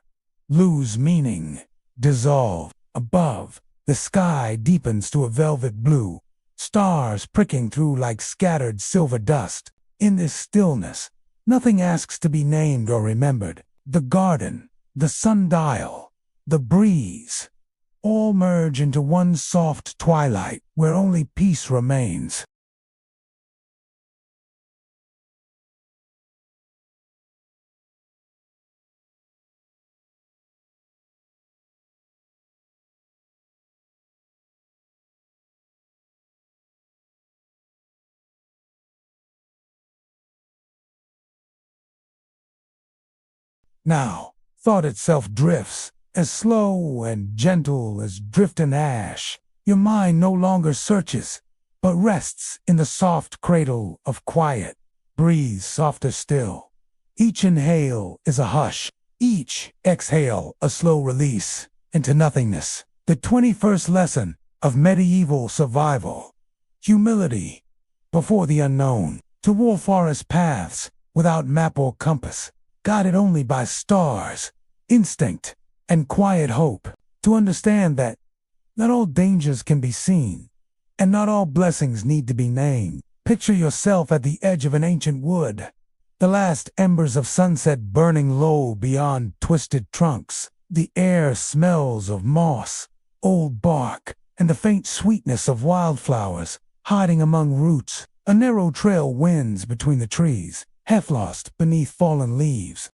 lose meaning, dissolve. Above, the sky deepens to a velvet blue, stars pricking through like scattered silver dust. In this stillness, nothing asks to be named or remembered. The garden, the sundial, the breeze, all merge into one soft twilight where only peace remains. Now, thought itself drifts, as slow and gentle as drifting ash. Your mind no longer searches, but rests in the soft cradle of quiet. Breathe softer still. Each inhale is a hush, each exhale a slow release into nothingness. The 21st lesson of medieval survival. Humility. before the unknown, to war forest paths, without map or compass, guided only by stars, instinct, and quiet hope, to understand that not all dangers can be seen, and not all blessings need to be named. Picture yourself at the edge of an ancient wood, the last embers of sunset burning low beyond twisted trunks. The air smells of moss, old bark, and the faint sweetness of wildflowers hiding among roots. A narrow trail winds between the trees, half lost beneath fallen leaves.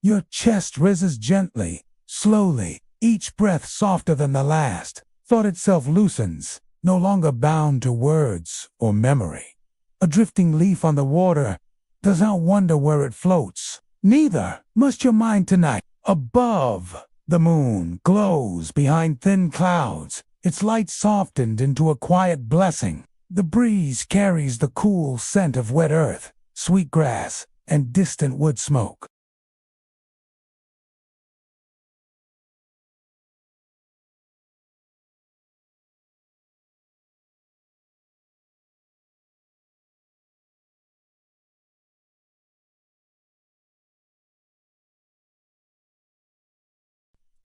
Your chest rises gently, slowly, each breath softer than the last. Thought itself loosens, no longer bound to words or memory. A drifting leaf on the water does not wonder where it floats. Neither must your mind tonight. Above, the moon glows behind thin clouds, its light softened into a quiet blessing. The breeze carries the cool scent of wet earth, sweet grass, and distant wood smoke.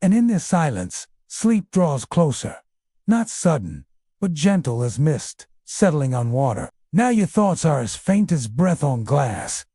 And in this silence, sleep draws closer. Not sudden, but gentle as mist, settling on water. Now your thoughts are as faint as breath on glass,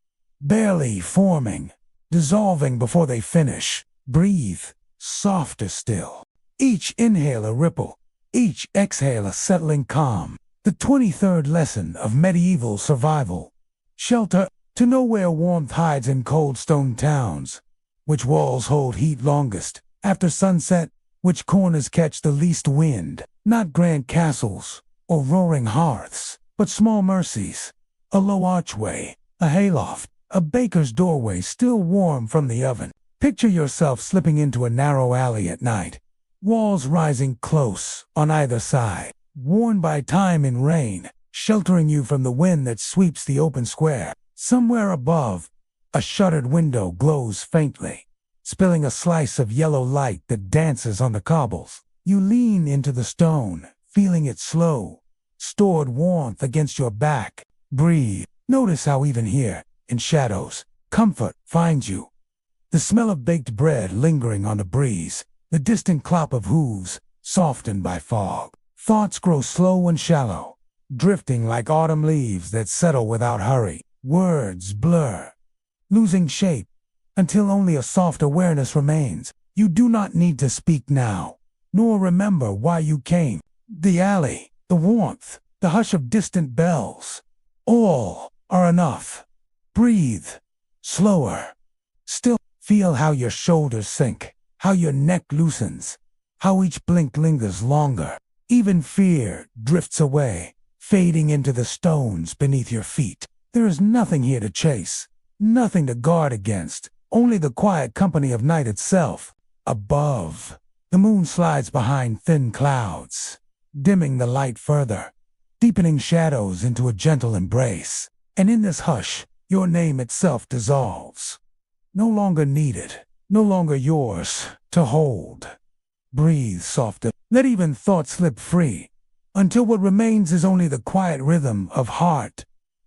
barely forming, dissolving before they finish. Breathe, softer still. Each inhale a ripple, each exhale a settling calm. The 23rd lesson of medieval survival. Shelter, to know where warmth hides in cold stone towns. Which walls hold heat longest. After sunset, which corners catch the least wind. Not grand castles or roaring hearths, but small mercies. A low archway, a hayloft, a baker's doorway still warm from the oven. Picture yourself slipping into a narrow alley at night. Walls rising close on either side, worn by time and rain, sheltering you from the wind that sweeps the open square. Somewhere above, a shuttered window glows faintly, spilling a slice of yellow light that dances on the cobbles. You lean into the stone, feeling its slow, stored warmth against your back. Breathe. Notice how even here, in shadows, comfort finds you. The smell of baked bread lingering on the breeze, the distant clop of hooves, softened by fog. Thoughts grow slow and shallow, drifting like autumn leaves that settle without hurry. Words blur, losing shape, until only a soft awareness remains. You do not need to speak now, nor remember why you came. The alley, the warmth, the hush of distant bells, all are enough. Breathe, slower. Still, feel how your shoulders sink, how your neck loosens, how each blink lingers longer. Even fear drifts away, fading into the stones beneath your feet. There is nothing here to chase, Nothing to guard against, only the quiet company of night itself. Above, the moon slides behind thin clouds, dimming the light further, deepening shadows into a gentle embrace. And in this hush, your name itself dissolves. No longer needed, no longer yours to hold. Breathe softer, let even thoughts slip free, until what remains is only the quiet rhythm of heart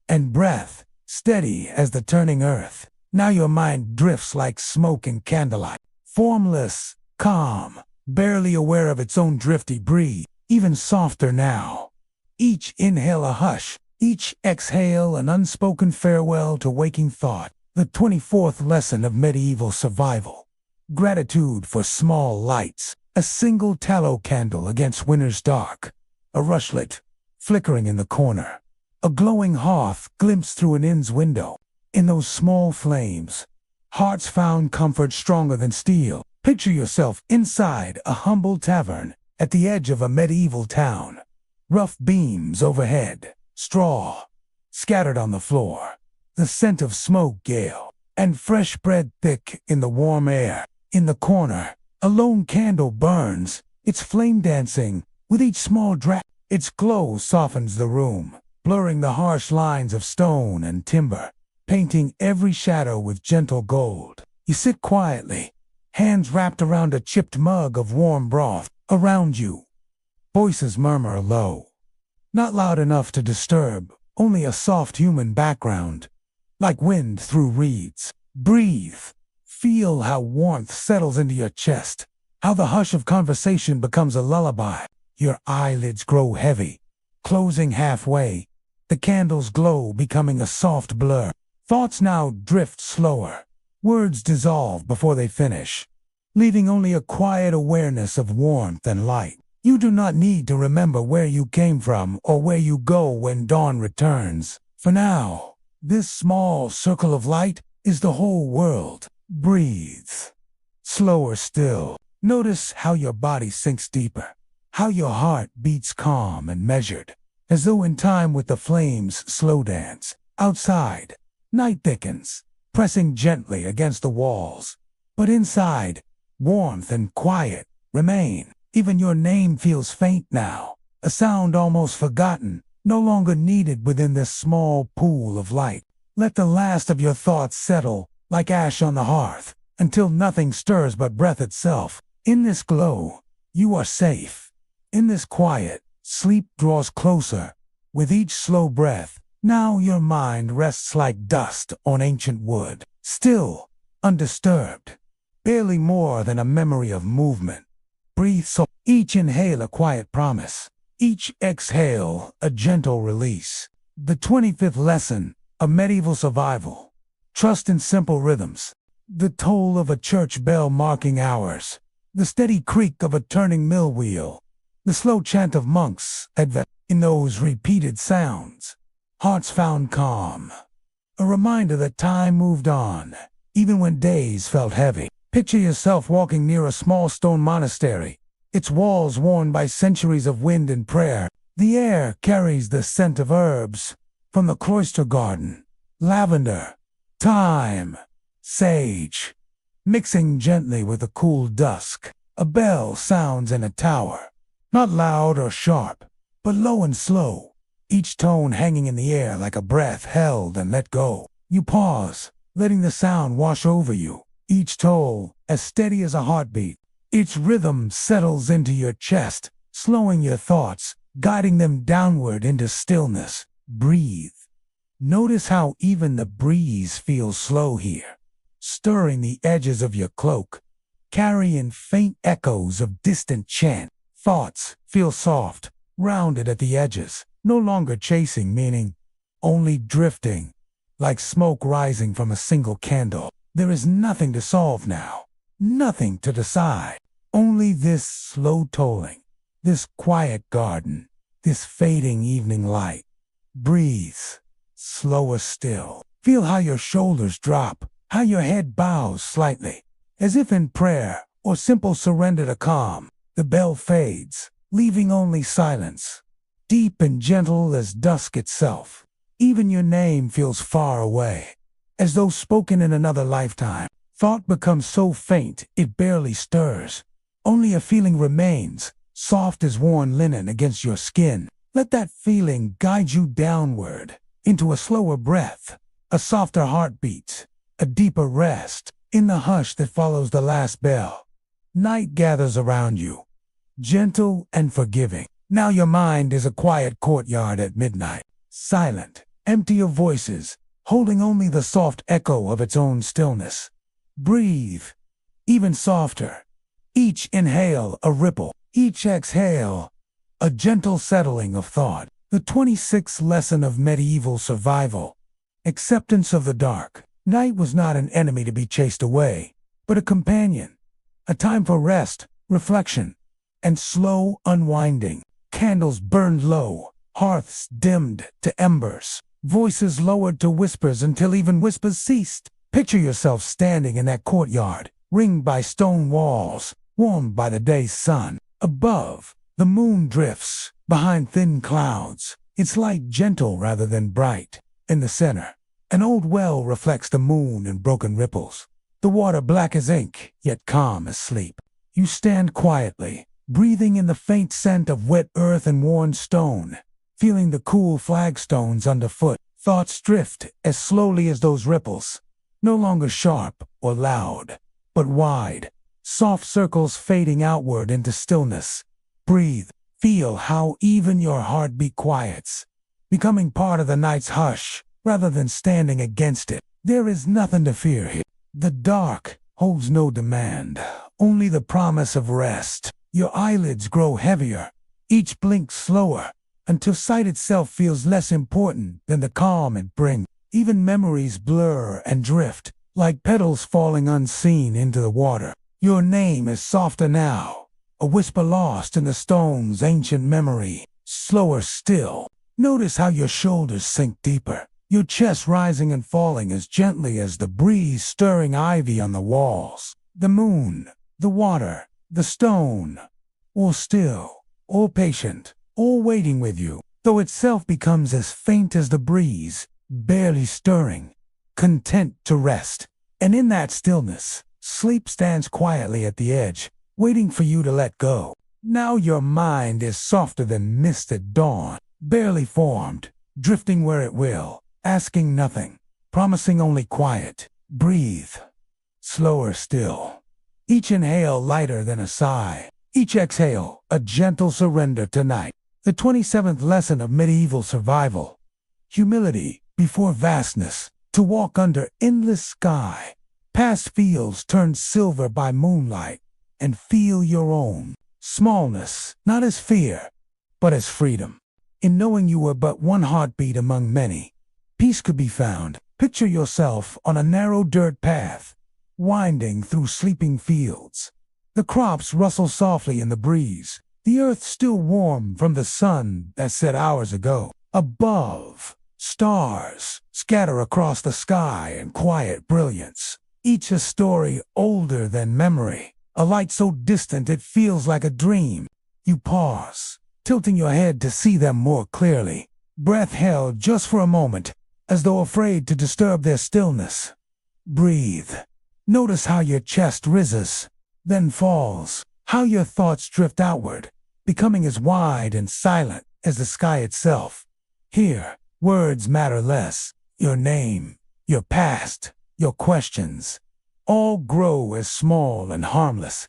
and breath, steady as the turning earth. Now your mind drifts like smoke in candlelight, formless, calm, barely aware of its own drifty breathe, even softer now. Each inhale a hush, each exhale an unspoken farewell to waking thought. The 24th lesson of medieval survival. Gratitude for small lights, a single tallow candle against winter's dark, a rushlight flickering in the corner, a glowing hearth glimpsed through an inn's window. In those small flames, hearts found comfort stronger than steel. Picture yourself inside a humble tavern at the edge of a medieval town. Rough beams overhead, straw scattered on the floor, the scent of smoke gale, and fresh bread thick in the warm air. In the corner, a lone candle burns, its flame dancing with each small draught. Its glow softens the room, blurring the harsh lines of stone and timber, painting every shadow with gentle gold. You sit quietly, hands wrapped around a chipped mug of warm broth. Around you, voices murmur low, not loud enough to disturb, only a soft human background, like wind through reeds. Breathe. Feel how warmth settles into your chest, how the hush of conversation becomes a lullaby. Your eyelids grow heavy, closing halfway, the candle's glow becoming a soft blur. Thoughts now drift slower, words dissolve before they finish, leaving only a quiet awareness of warmth and light. You do not need to remember where you came from or where you go when dawn returns. For now, this small circle of light is the whole world. Breathe. Slower still. Notice how your body sinks deeper, how your heart beats calm and measured, as though in time with the flames' slow dance. Outside, night thickens, pressing gently against the walls. But inside, warmth and quiet remain. Even your name feels faint now, a sound almost forgotten, no longer needed within this small pool of light. Let the last of your thoughts settle, like ash on the hearth, until nothing stirs but breath itself. In this glow, you are safe. In this quiet, sleep draws closer. With each slow breath, now your mind rests like dust on ancient wood, still, undisturbed, barely more than a memory of movement. Breathe so. Each inhale a quiet promise, each exhale a gentle release. The 25th lesson of medieval survival. Trust in simple rhythms. The toll of a church bell marking hours, the steady creak of a turning mill wheel, the slow chant of monks advent. In those repeated sounds, hearts found calm, a reminder that time moved on, even when days felt heavy. Picture yourself walking near a small stone monastery, its walls worn by centuries of wind and prayer. The air carries the scent of herbs from the cloister garden, lavender, thyme, sage, mixing gently with the cool dusk. A bell sounds in a tower, not loud or sharp, but low and slow, each tone hanging in the air like a breath held and let go. You pause, letting the sound wash over you, each toll as steady as a heartbeat. Its rhythm settles into your chest, slowing your thoughts, guiding them downward into stillness. Breathe. Notice how even the breeze feels slow here, stirring the edges of your cloak, carrying faint echoes of distant chant. Thoughts feel soft, rounded at the edges, no longer chasing meaning, only drifting, like smoke rising from a single candle. There is nothing to solve now, nothing to decide, only this slow tolling, this quiet garden, this fading evening light. Breathe, slower still. Feel how your shoulders drop, how your head bows slightly, as if in prayer or simple surrender to calm. The bell fades, leaving only silence, deep and gentle as dusk itself. Even your name feels far away, as though spoken in another lifetime. Thought becomes so faint it barely stirs. Only a feeling remains, soft as worn linen against your skin. Let that feeling guide you downward, into a slower breath, a softer heartbeat, a deeper rest, in the hush that follows the last bell. Night gathers around you, gentle and forgiving. Now your mind is a quiet courtyard at midnight, silent, empty of voices, holding only the soft echo of its own stillness. Breathe, even softer. Each inhale a ripple, each exhale a gentle settling of thought. The 26th lesson of medieval survival. Acceptance of the dark. Night was not an enemy to be chased away, but a companion. A time for rest, reflection, and slow unwinding. Candles burned low, hearths dimmed to embers, voices lowered to whispers until even whispers ceased. Picture yourself standing in that courtyard, ringed by stone walls, warmed by the day's sun. Above, the moon drifts behind thin clouds, its light gentle rather than bright. In the center, an old well reflects the moon in broken ripples, the water black as ink, yet calm as sleep. You stand quietly, breathing in the faint scent of wet earth and worn stone, feeling the cool flagstones underfoot. Thoughts drift as slowly as those ripples, no longer sharp or loud, but wide, soft circles fading outward into stillness. Breathe, feel how even your heartbeat quiets, becoming part of the night's hush rather than standing against it. There is nothing to fear here. The dark holds no demand, only the promise of rest. Your eyelids grow heavier, each blink slower, until sight itself feels less important than the calm it brings. Even memories blur and drift, like petals falling unseen into the water. Your name is softer now, a whisper lost in the stone's ancient memory. Slower still, notice how your shoulders sink deeper, your chest rising and falling as gently as the breeze stirring ivy on the walls. The moon, the water, the stone, all still, all patient, all waiting with you, though itself becomes as faint as the breeze, barely stirring, content to rest. And in that stillness, sleep stands quietly at the edge, waiting for you to let go. Now your mind is softer than mist at dawn, barely formed, drifting where it will, asking nothing, promising only quiet. Breathe, slower still. Each inhale lighter than a sigh, each exhale a gentle surrender to night. The 27th lesson of medieval survival. Humility before vastness, to walk under endless sky, past fields turned silver by moonlight, and feel your own smallness, not as fear, but as freedom. In knowing you were but one heartbeat among many, peace could be found. Picture yourself on a narrow dirt path, winding through sleeping fields. The crops rustle softly in the breeze, the earth still warm from the sun that set hours ago. Above, stars scatter across the sky in quiet brilliance, each a story older than memory, a light so distant it feels like a dream. You pause, tilting your head to see them more clearly, breath held just for a moment, as though afraid to disturb their stillness. Breathe. Notice how your chest rises, then falls, how your thoughts drift outward, becoming as wide and silent as the sky itself. Here, words matter less. Your name, your past, your questions, all grow as small and harmless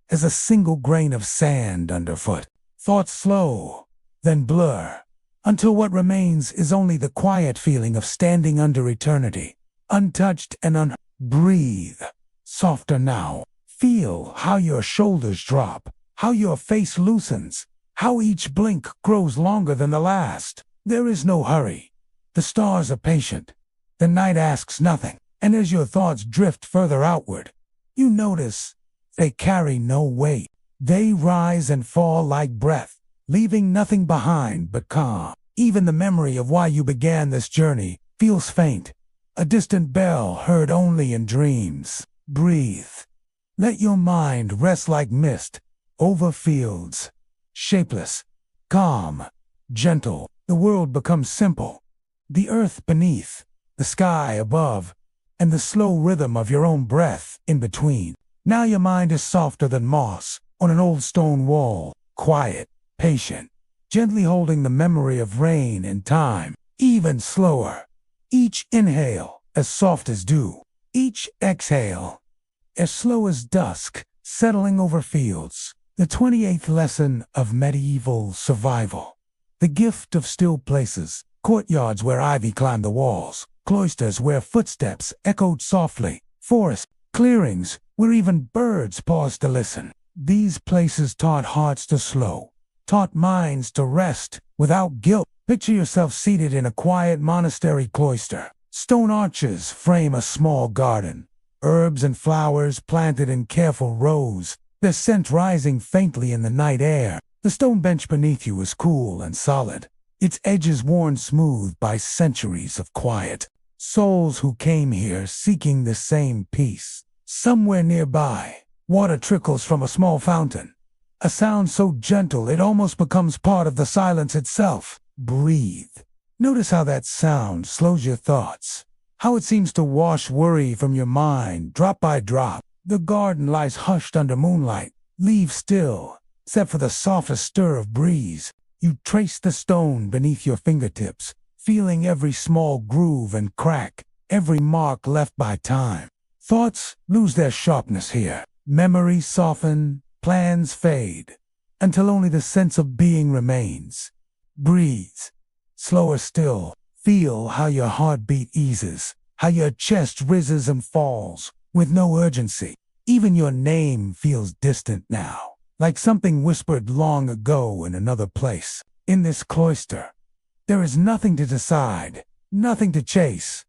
as a single grain of sand underfoot. Thoughts slow, then blur, until what remains is only the quiet feeling of standing under eternity, untouched and Breathe, softer now. Feel how your shoulders drop, how your face loosens, how each blink grows longer than the last. There is no hurry. The stars are patient. The night asks nothing. And as your thoughts drift further outward, you notice they carry no weight. They rise and fall like breath, leaving nothing behind but calm. Even the memory of why you began this journey feels faint, a distant bell heard only in dreams. Breathe. Let your mind rest like mist over fields, shapeless, calm, gentle. The world becomes simple. The earth beneath, the sky above, and the slow rhythm of your own breath in between. Now your mind is softer than moss on an old stone wall, quiet, patient, gently holding the memory of rain and time, even slower. Each inhale as soft as dew, each exhale as slow as dusk, settling over fields. The 28th lesson of medieval survival. The gift of still places, courtyards where ivy climbed the walls, cloisters where footsteps echoed softly, forests, clearings where even birds paused to listen. These places taught hearts to slow, taught minds to rest without guilt. Picture yourself seated in a quiet monastery cloister. Stone arches frame a small garden, herbs and flowers planted in careful rows, their scent rising faintly in the night air. The stone bench beneath you is cool and solid, its edges worn smooth by centuries of quiet. Souls who came here seeking the same peace. Somewhere nearby, water trickles from a small fountain, a sound so gentle it almost becomes part of the silence itself. Breathe. Notice how that sound slows your thoughts, how it seems to wash worry from your mind drop by drop. The garden lies hushed under moonlight, leaves still, except for the softest stir of breeze. You trace the stone beneath your fingertips, feeling every small groove and crack, every mark left by time. Thoughts lose their sharpness here. Memories soften, plans fade, until only the sense of being remains. Breathe. Slower still. Feel how your heartbeat eases, how your chest rises and falls, with no urgency. Even your name feels distant now, like something whispered long ago in another place. In this cloister, there is nothing to decide, nothing to chase.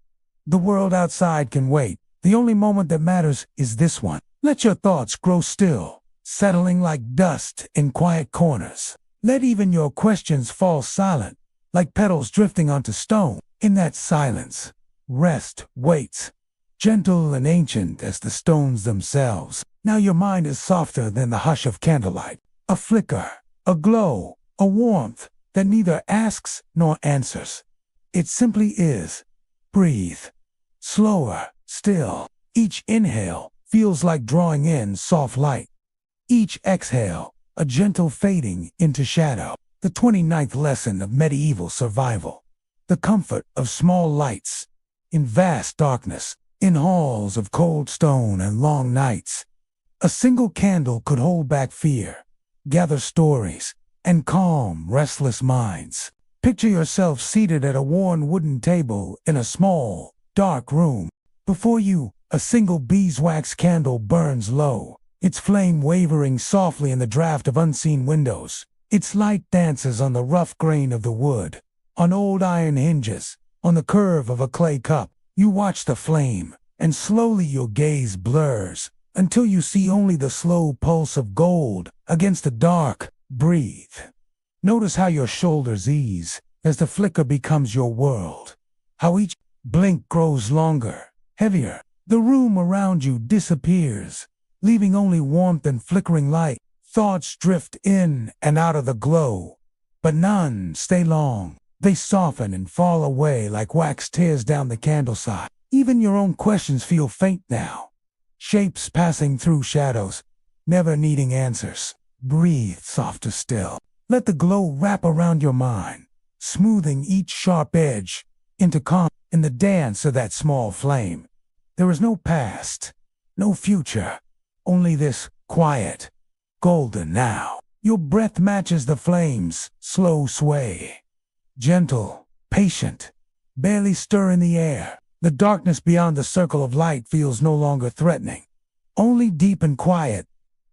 The world outside can wait. The only moment that matters is this one. Let your thoughts grow still, settling like dust in quiet corners. Let even your questions fall silent, like petals drifting onto stone. In that silence, rest waits, gentle and ancient as the stones themselves. Now your mind is softer than the hush of candlelight. A flicker, a glow, a warmth that neither asks nor answers. It simply is. Breathe. Slower, still. Each inhale feels like drawing in soft light. Each exhale, a gentle fading into shadow. The 29th lesson of medieval survival. The comfort of small lights, in vast darkness, in halls of cold stone and long nights. A single candle could hold back fear, gather stories, and calm restless minds. Picture yourself seated at a worn wooden table in a small, dark room. Before you, a single beeswax candle burns low, its flame wavering softly in the draft of unseen windows. Its light dances on the rough grain of the wood, on old iron hinges, on the curve of a clay cup. You watch the flame, and slowly your gaze blurs, until you see only the slow pulse of gold against the dark. Breathe. Notice how your shoulders ease as the flicker becomes your world, how each blink grows longer, heavier. The room around you disappears, leaving only warmth and flickering light. Thoughts drift in and out of the glow, but none stay long. They soften and fall away like wax tears down the candleside. Even your own questions feel faint now, shapes passing through shadows, never needing answers. Breathe softer still. Let the glow wrap around your mind, smoothing each sharp edge into calm. In the dance of that small flame, there is no past, no future, only this quiet, golden now. Your breath matches the flame's slow sway. Gentle, patient, barely stir in the air. The darkness beyond the circle of light feels no longer threatening, only deep and quiet,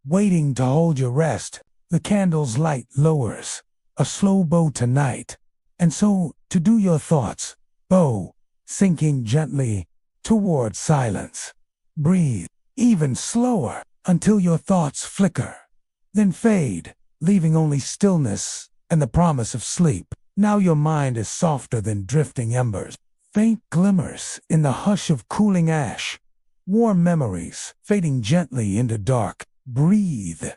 waiting to hold your rest. The candle's light lowers, a slow bow to night. And so, to do your thoughts, bow, sinking gently toward silence. Breathe, even slower, until your thoughts flicker, then fade, leaving only stillness and the promise of sleep. Now your mind is softer than drifting embers, faint glimmers in the hush of cooling ash, warm memories fading gently into dark. Breathe,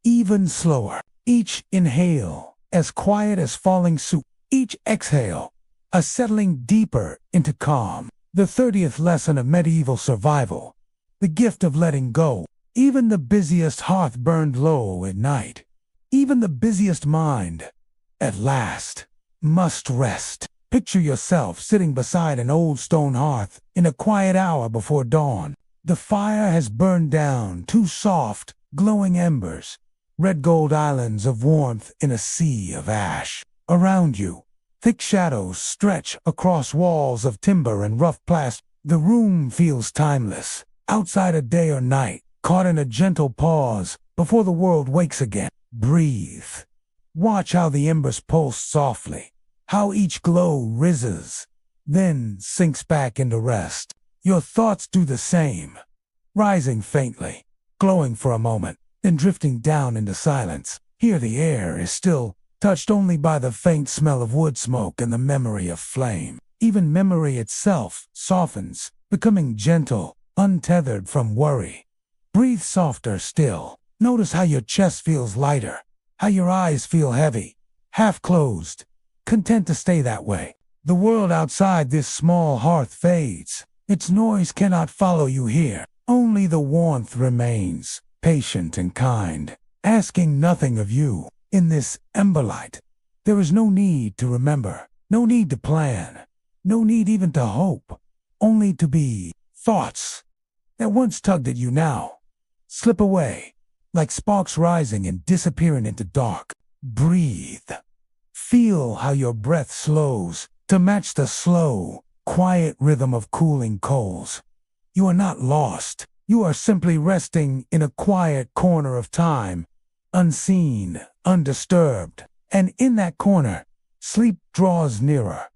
even slower. Each inhale, as quiet as falling soup. Each exhale, a settling deeper into calm. The 30th lesson of medieval survival. The gift of letting go. Even the busiest hearth burned low at night. Even the busiest mind, at last, must rest. Picture yourself sitting beside an old stone hearth in a quiet hour before dawn. The fire has burned down, two soft, glowing embers, red gold islands of warmth in a sea of ash. Around you, thick shadows stretch across walls of timber and rough plaster. The room feels timeless, outside a day or night, caught in a gentle pause before the world wakes again. Breathe. Watch how the embers pulse softly, how each glow rises, then sinks back into rest. Your thoughts do the same, rising faintly, glowing for a moment, then drifting down into silence. Here the air is still, touched only by the faint smell of wood smoke and the memory of flame. Even memory itself softens, becoming gentle, untethered from worry. Breathe softer still. Notice how your chest feels lighter, how your eyes feel heavy, half closed, content to stay that way. The world outside this small hearth fades. Its noise cannot follow you here. Only the warmth remains, patient and kind, asking nothing of you. In this emberlight, there is no need to remember, no need to plan, no need even to hope, only to be. Thoughts that once tugged at you now slip away, like sparks rising and disappearing into dark. Breathe. Feel how your breath slows to match the slow, quiet rhythm of cooling coals. You are not lost. You are simply resting in a quiet corner of time, unseen, undisturbed. And in that corner, sleep draws nearer,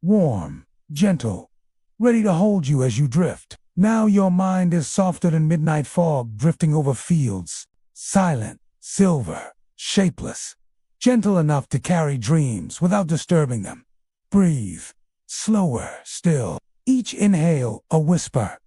warm, gentle, ready to hold you as you drift. Now your mind is softer than midnight fog drifting over fields, silent, silver, shapeless, gentle enough to carry dreams without disturbing them. Breathe, slower still. Each inhale a whisper,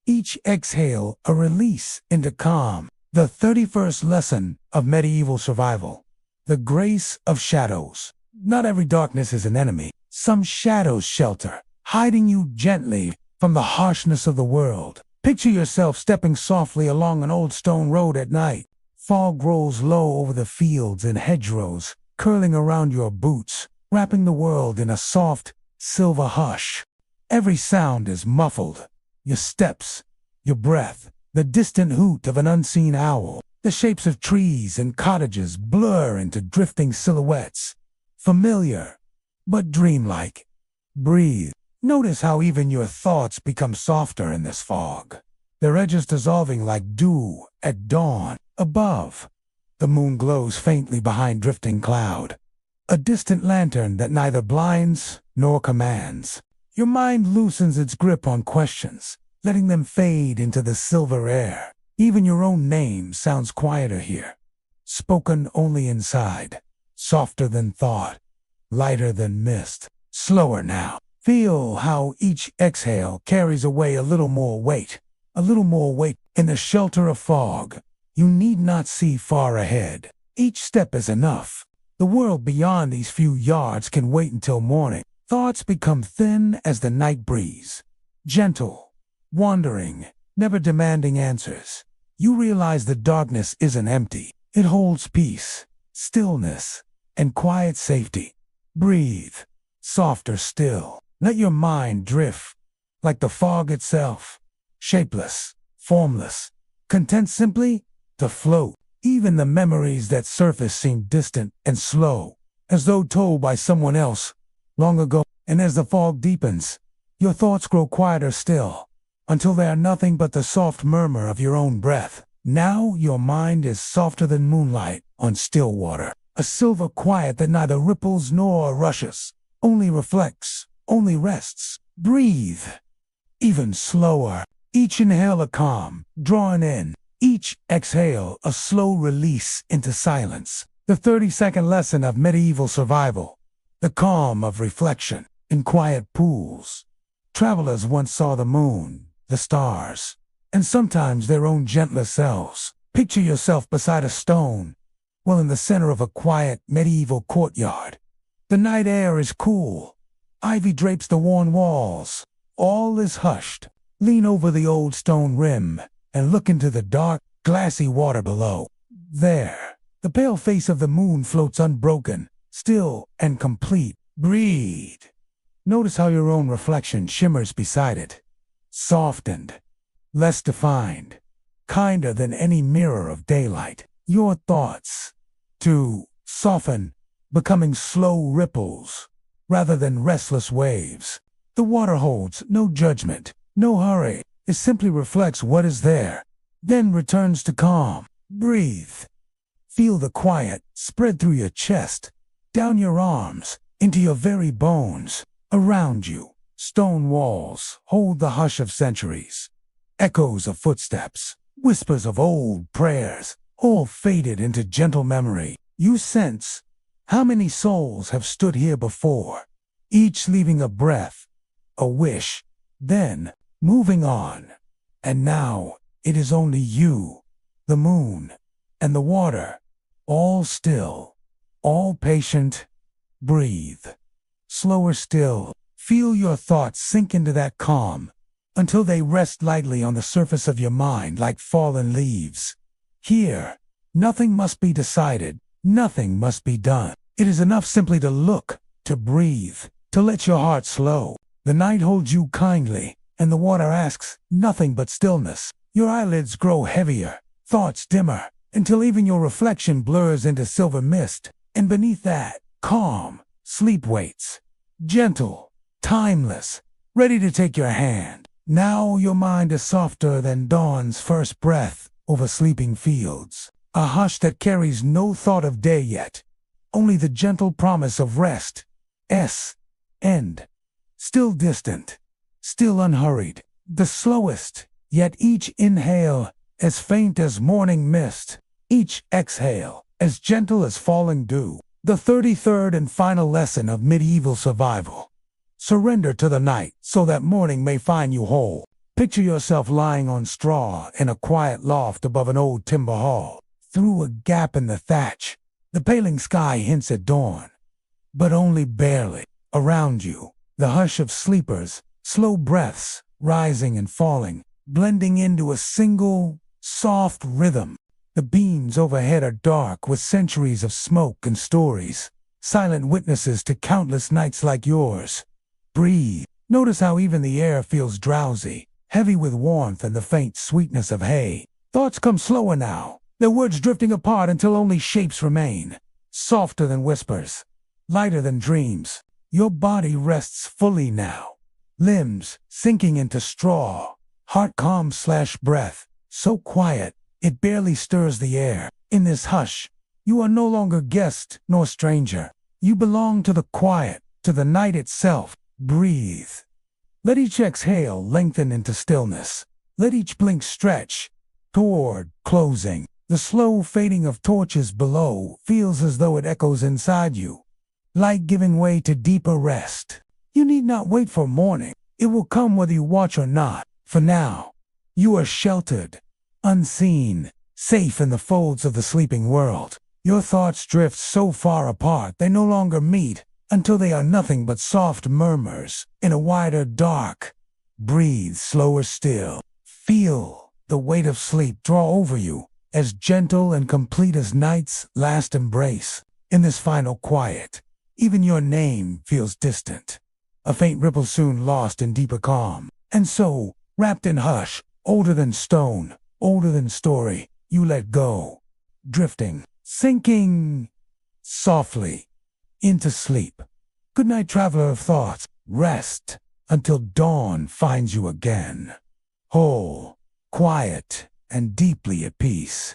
each exhale a release into calm. The 31st lesson of medieval survival. The grace of shadows. Not every darkness is an enemy. Some shadows shelter, hiding you gently from the harshness of the world. Picture yourself stepping softly along an old stone road at night. Fog rolls low over the fields and hedgerows, curling around your boots, wrapping the world in a soft, silver hush. Every sound is muffled. Your steps, your breath, the distant hoot of an unseen owl. The shapes of trees and cottages blur into drifting silhouettes. Familiar, but dreamlike. Breathe. Notice how even your thoughts become softer in this fog, their edges dissolving like dew at dawn. Above, the moon glows faintly behind drifting cloud, a distant lantern that neither blinds nor commands. Your mind loosens its grip on questions, letting them fade into the silver air. Even your own name sounds quieter here, spoken only inside, softer than thought, lighter than mist. Slower now. Feel how each exhale carries away a little more weight, in the shelter of fog. You need not see far ahead. Each step is enough. The world beyond these few yards can wait until morning. Thoughts become thin as the night breeze, gentle, wandering, never demanding answers. You realize the darkness isn't empty. It holds peace, stillness, and quiet safety. Breathe, softer still. Let your mind drift, like the fog itself, shapeless, formless, content simply to float. Even the memories that surface seem distant and slow, as though told by someone else long ago. And as the fog deepens, your thoughts grow quieter still, until they are nothing but the soft murmur of your own breath. Now your mind is softer than moonlight on still water, a silver quiet that neither ripples nor rushes, only reflects, only rests. Breathe, even slower. Each inhale a calm, drawing in. Each exhale a slow release into silence. The 32nd lesson of medieval survival. The calm of reflection. In quiet pools, travelers once saw the moon, the stars, and sometimes their own gentler selves. Picture yourself beside a stone, well in the center of a quiet medieval courtyard. The night air is cool. Ivy drapes the worn walls, All is hushed. Lean over the old stone rim and look into the dark, glassy water below. There, the pale face of the moon floats unbroken, still and complete. Breathe. Notice how your own reflection shimmers beside it. Softened, less defined, kinder than any mirror of daylight. Your thoughts, to soften, becoming slow ripples rather than restless waves. The water holds no judgment, no hurry. It simply reflects what is there, then returns to calm. Breathe. Feel the quiet spread through your chest, down your arms, into your very bones. Around you, stone walls hold the hush of centuries. Echoes of footsteps, whispers of old prayers, all faded into gentle memory. You sense how many souls have stood here before, each leaving a breath, a wish, then moving on. And now it is only you, the moon, and the water, all still, all patient. Breathe. Slower still. Feel your thoughts sink into that calm until they rest lightly on the surface of your mind like fallen leaves. Here, nothing must be decided, nothing must be done. It is enough simply to look, to breathe, to let your heart slow. The night holds you kindly, and the water asks nothing but stillness. Your eyelids grow heavier, thoughts dimmer, until even your reflection blurs into silver mist. And beneath that, calm, sleep waits. Gentle, timeless, ready to take your hand. Now your mind is softer than dawn's first breath over sleeping fields. A hush that carries no thought of day yet, only the gentle promise of rest. End. Still distant, still unhurried, the slowest, yet each inhale as faint as morning mist, each exhale as gentle as falling dew. The 33rd and final lesson of medieval survival. Surrender to the night so that morning may find you whole. Picture yourself lying on straw in a quiet loft above an old timber hall. Through a gap in the thatch, the paling sky hints at dawn, but only barely. Around you, the hush of sleepers, slow breaths rising and falling, blending into a single, soft rhythm. The beams overhead are dark with centuries of smoke and stories, silent witnesses to countless nights like yours. Breathe. Notice how even the air feels drowsy, heavy with warmth and the faint sweetness of hay. Thoughts come slower now, their words drifting apart until only shapes remain. Softer than whispers, lighter than dreams. Your body rests fully now, limbs sinking into straw, heart calm/breath, so quiet it barely stirs the air. In this hush, you are no longer guest nor stranger. You belong to the quiet, to the night itself. Breathe. Let each exhale lengthen into stillness. Let each blink stretch toward closing. The slow fading of torches below feels as though it echoes inside you, light giving way to deeper rest. You need not wait for morning. It will come whether you watch or not. For now, you are sheltered, unseen, safe in the folds of the sleeping world. Your thoughts drift so far apart they no longer meet until they are nothing but soft murmurs in a wider dark. Breathe slower still. Feel the weight of sleep draw over you, as gentle and complete as night's last embrace. In this final quiet, even your name feels distant, a faint ripple soon lost in deeper calm. And so, wrapped in hush, older than stone, older than story, you let go, drifting, sinking softly into sleep. Good night, traveler of thoughts. Rest until dawn finds you again, whole, quiet, and deeply at peace.